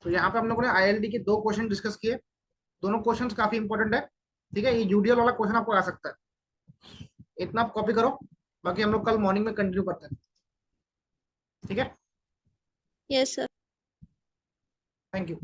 तो यहाँ पे हम लोगों ने आईएलटी के 2 क्वेश्चन डिस्कस किए, दोनों क्वेश्चंस काफी इंपॉर्टेंट है। ठीक है, ये यूडीएल वाला क्वेश्चन आपको आ सकता है, इतना आप कॉपी करो, बाकी हम लोग कल मॉर्निंग में कंटिन्यू करते हैं। ठीक है, Yes, sir. Thank you.